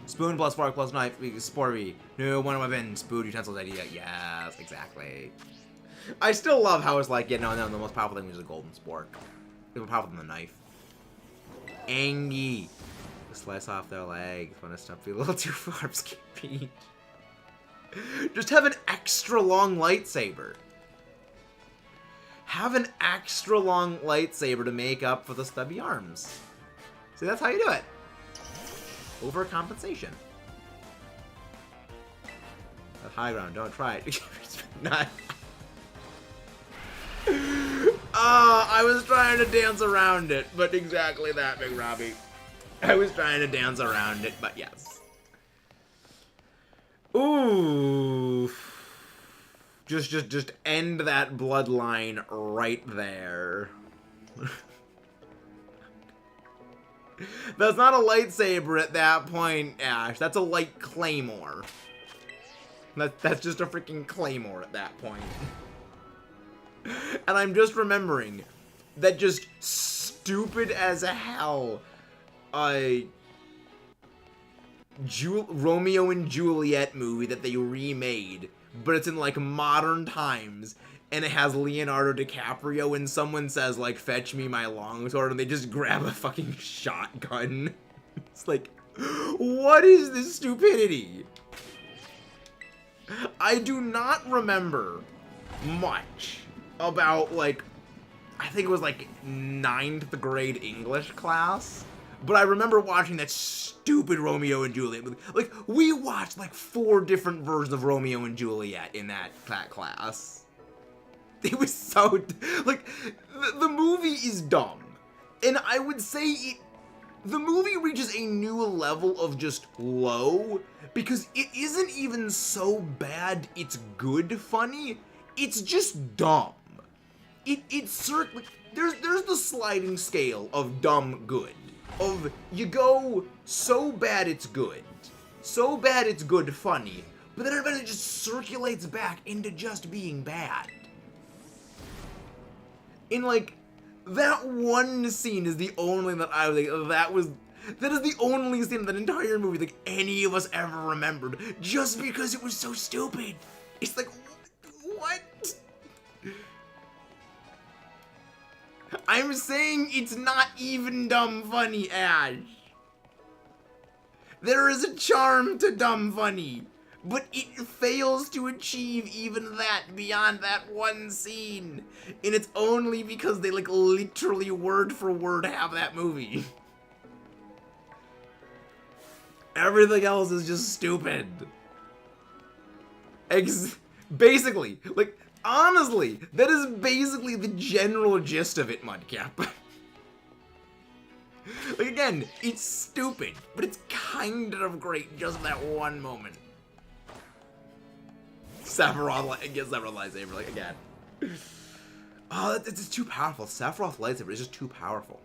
Spoon plus fork plus knife equals sporty. New one weapon, spoon utensils idea. Yes, exactly. I still love how it's like, yeah, no, the most powerful thing is the golden spork. It's more powerful than the knife. Angie. Slice off their legs when a step be a little too far. Skippy. Just have an extra long lightsaber. Have an extra long lightsaber to make up for the stubby arms. See, that's how you do it. Overcompensation. That high ground, don't try it. Not. I was trying to dance around it, but exactly that, Big Robbie. I was trying to dance around it, but yes. Ooh. Just end that bloodline right there. That's not a lightsaber at that point, Ash. That's a light claymore. That's just a freaking claymore at that point. And I'm just remembering that just stupid as hell Romeo and Juliet movie that they remade, but it's in like modern times, and it has Leonardo DiCaprio, and someone says like, fetch me my longsword, and they just grab a fucking shotgun. It's like, what is this stupidity? I do not remember much about, like, I think it was like 9th grade English class, but I remember watching that stupid Romeo and Juliet movie. Like, we watched like 4 different versions of Romeo and Juliet in that class. It was so, like, the movie is dumb. And I would say the movie reaches a new level of just low, because it isn't even so bad it's good funny, it's just dumb. It's certainly, there's the sliding scale of dumb good. Of, you go so bad it's good. So bad it's good funny. But then eventually it just circulates back into just being bad. In like, that one scene is the only that I was like, that is the only scene in that entire movie like any of us ever remembered. Just because it was so stupid. It's like, what? I'm saying it's not even dumb funny, Ash. There is a charm to dumb funny, but it fails to achieve even that beyond that one scene. And it's only because they like literally word for word have that movie. Everything else is just stupid. Basically, like, honestly, that is basically the general gist of it, Mudcap. Like, again, it's stupid, but it's kind of great just that one moment. Sephiroth, I guess Sephiroth lightsaber, like, again. Oh, it's just too powerful. Sephiroth lightsaber is just too powerful.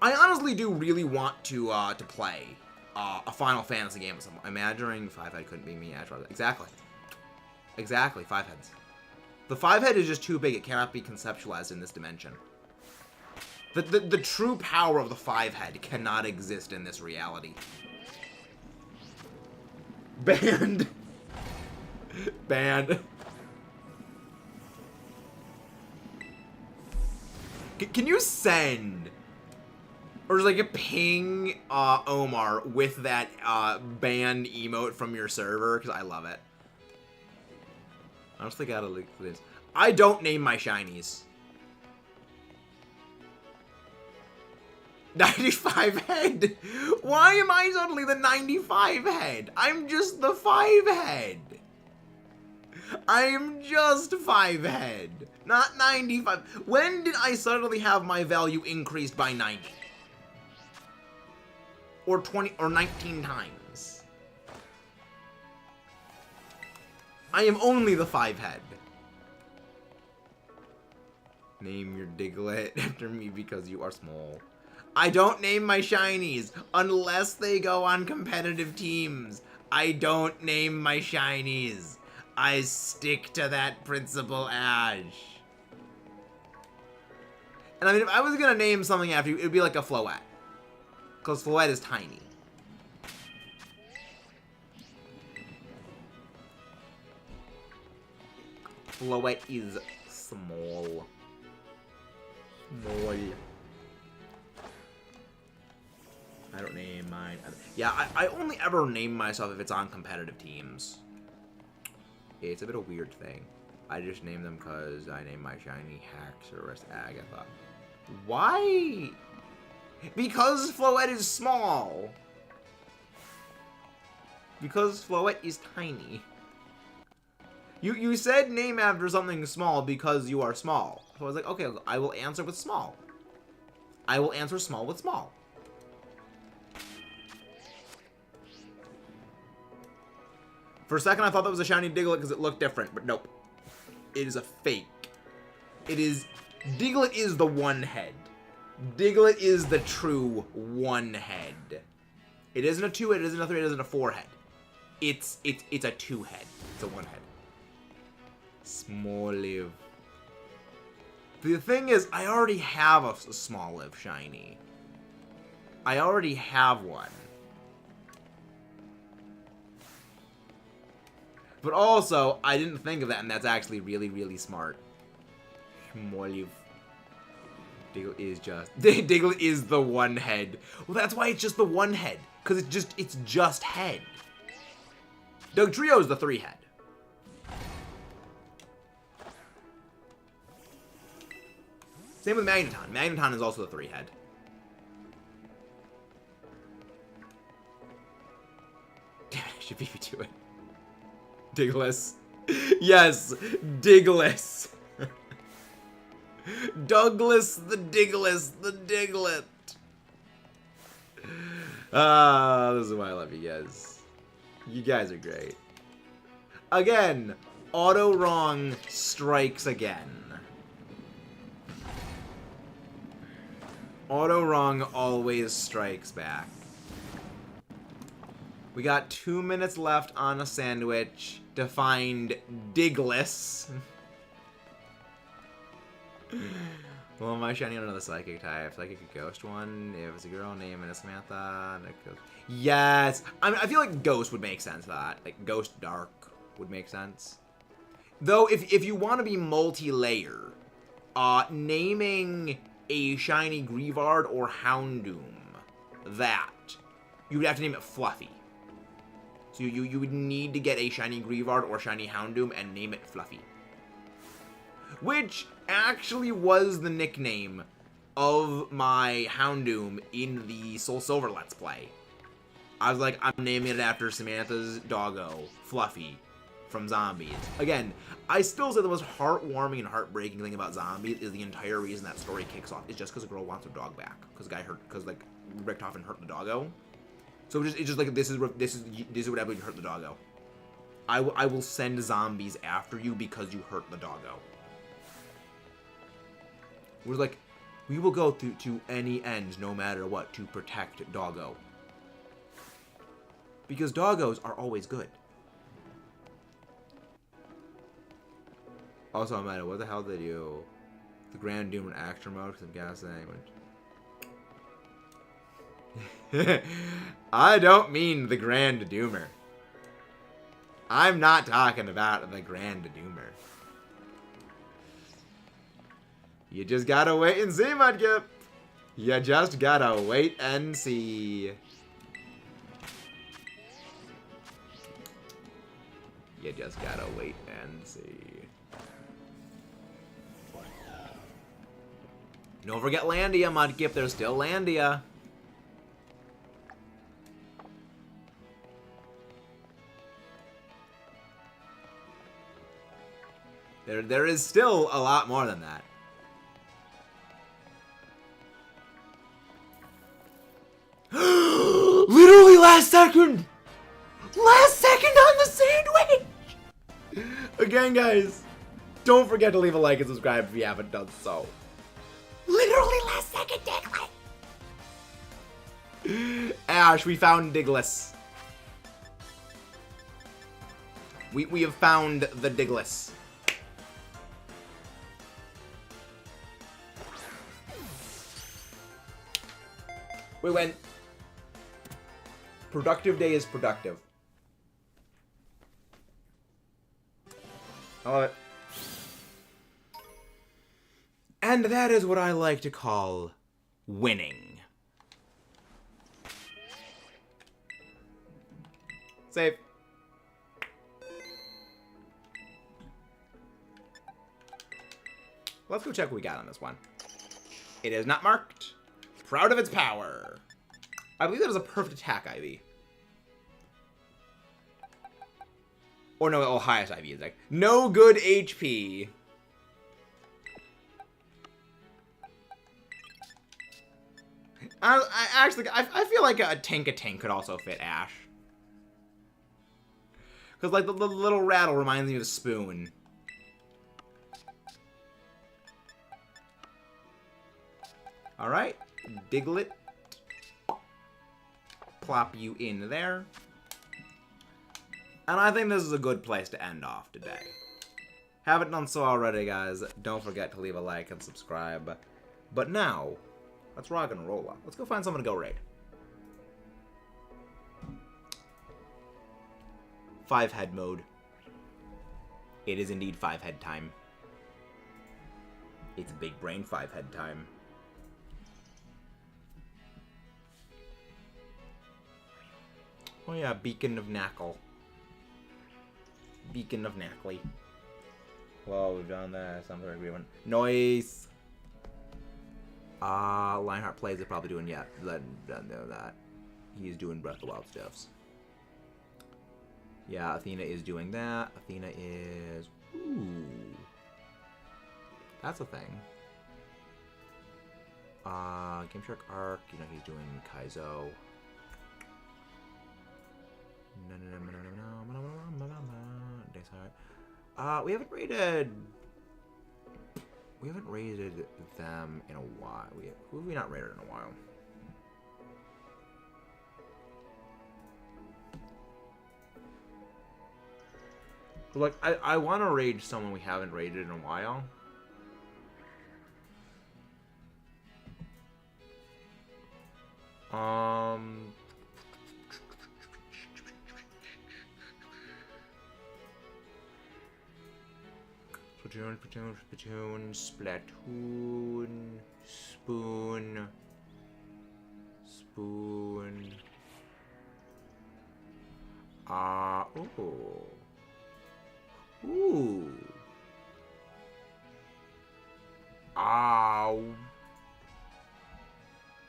I honestly do really want to play a Final Fantasy game with someone. Imagining 5-head couldn't be me, Ash. Exactly. Exactly, 5 heads. The 5-head is just too big. It cannot be conceptualized in this dimension. The true power of the 5-head cannot exist in this reality. Banned. Banned. Can you send, or just like a ping Omar with that banned emote from your server? Because I love it. I honestly gotta look for this. I don't name my shinies. 95 head. Why am I suddenly the 95 head? I'm just the 5 head. I am just 5 head, not 95. When did I suddenly have my value increased by 90? Or 20 or 19 times? I am only the 5 head. Name your Diglett after me because you are small. I don't name my shinies unless they go on competitive teams. I don't name my shinies. I stick to that principle, Ash. And I mean, if I was gonna name something after you, it would be like a Floette. Because Floette is tiny. Floette is small. Small. I don't name mine. Yeah, I only ever name myself if it's on competitive teams. It's a bit of a weird thing. I just name them because I named my shiny Haxorus Agatha. Why? Because Floette is small. Because Floette is tiny. You said name after something small because you are small. So I was like, okay, I will answer with small. I will answer small with small. For a second, I thought that was a shiny Diglett because it looked different, but nope. It is a fake. It is... Diglett is the one head. Diglett is the true one head. It isn't a two head, it isn't a three head, it isn't a four head. It's a two head. It's a one head. Small live. The thing is, I already have a small live shiny. I already have one. But also, I didn't think of that, and that's actually really, really smart. Small live. Diglett is just... Diglett is the one head. Well, that's why it's just the one head. Because it's just head. Dugtrio is the three head. Same with Magneton. Magneton is also the three head. Damn it, I should beat you to it. Digless. Yes, Digless. Douglas the Digless, the Diglett. This is why I love you guys. You guys are great. Again, auto wrong strikes again. Auto wrong always strikes back. We got 2 minutes left on a sandwich to find Digless. Well, my shiny on another psychic type. Psychic a ghost one. If it's a girl name and a Samantha. And a ghost. Yes! I feel like ghost would make sense for that. Like, ghost dark would make sense. Though, if you want to be multi-layer, naming a shiny Greavard or Houndoom, that, you would have to name it Fluffy. So you would need to get a shiny Greavard or shiny Houndoom and name it Fluffy. Which actually was the nickname of my Houndoom in the Soul Silver Let's Play. I was like, I'm naming it after Samantha's doggo, Fluffy, from Zombies. Again, I still say the most heartwarming and heartbreaking thing about Zombies is the entire reason that story kicks off is just because a girl wants her dog back. Because like Richtofen hurt the doggo. So it's just like this is what happened. You hurt the doggo. I will send zombies after you because you hurt the doggo. We're like, we will go to any ends, no matter what, to protect doggo. Because doggos are always good. Also, Amanda, what the hell did you... The Grand Doom in Extra Mode? Because I'm guessing... I don't mean the Grand Doomer. I'm not talking about the Grand Doomer. You just gotta wait and see, Mudkip. You just gotta wait and see. You just gotta wait and see. Don't forget Landia, Mudkip. There's still Landia. There is still a lot more than that. Literally last second! Last second on the sandwich! Again, guys, don't forget to leave a like and subscribe if you haven't done so. Literally last second, Diglett! Ash, we found Digless. We have found the Digless. We went. Productive day is productive. I love it. And that is what I like to call winning. Save. Let's go check what we got on this one. It is not marked. Proud of its power. I believe that is a perfect attack IV. Or no, oh, highest IV is like no good HP. I feel like a tank could also fit Ash. Because like the little rattle reminds me of a spoon. Alright, Diglett. Plop you in there. And I think this is a good place to end off today. Haven't done so already, guys. Don't forget to leave a like and subscribe. But now, let's rock and roll. Let's go find someone to go raid. 5-head mode. It is indeed 5-head time. It's big brain 5-head time. Oh yeah, Beacon of Knackle. Beacon of Knackley. Well, we've done that. Some sort of agreement. Noise. Lionheart plays it, probably doing doesn't know that. He's doing Breath of the Wild stuffs. Yeah, Athena is doing that. Athena is that's a thing. Game Shark Arc, you know, he's doing Kaizo. We haven't raided them in a while. Who have we not raided in a while? Like, I want to raid someone we haven't raided in a while. Splatoon, Spoon.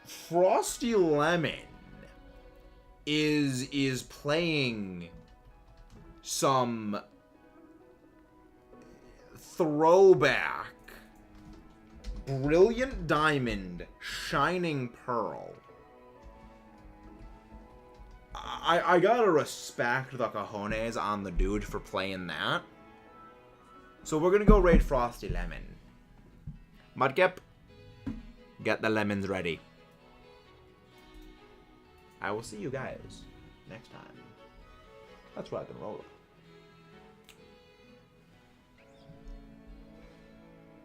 Frosty Lemon is playing some throwback Brilliant Diamond Shining Pearl. I gotta respect the cojones on the dude for playing that. So we're gonna go raid Frosty Lemon. Mudkip, get the lemons ready. I will see you guys next time. Let's rock and roll.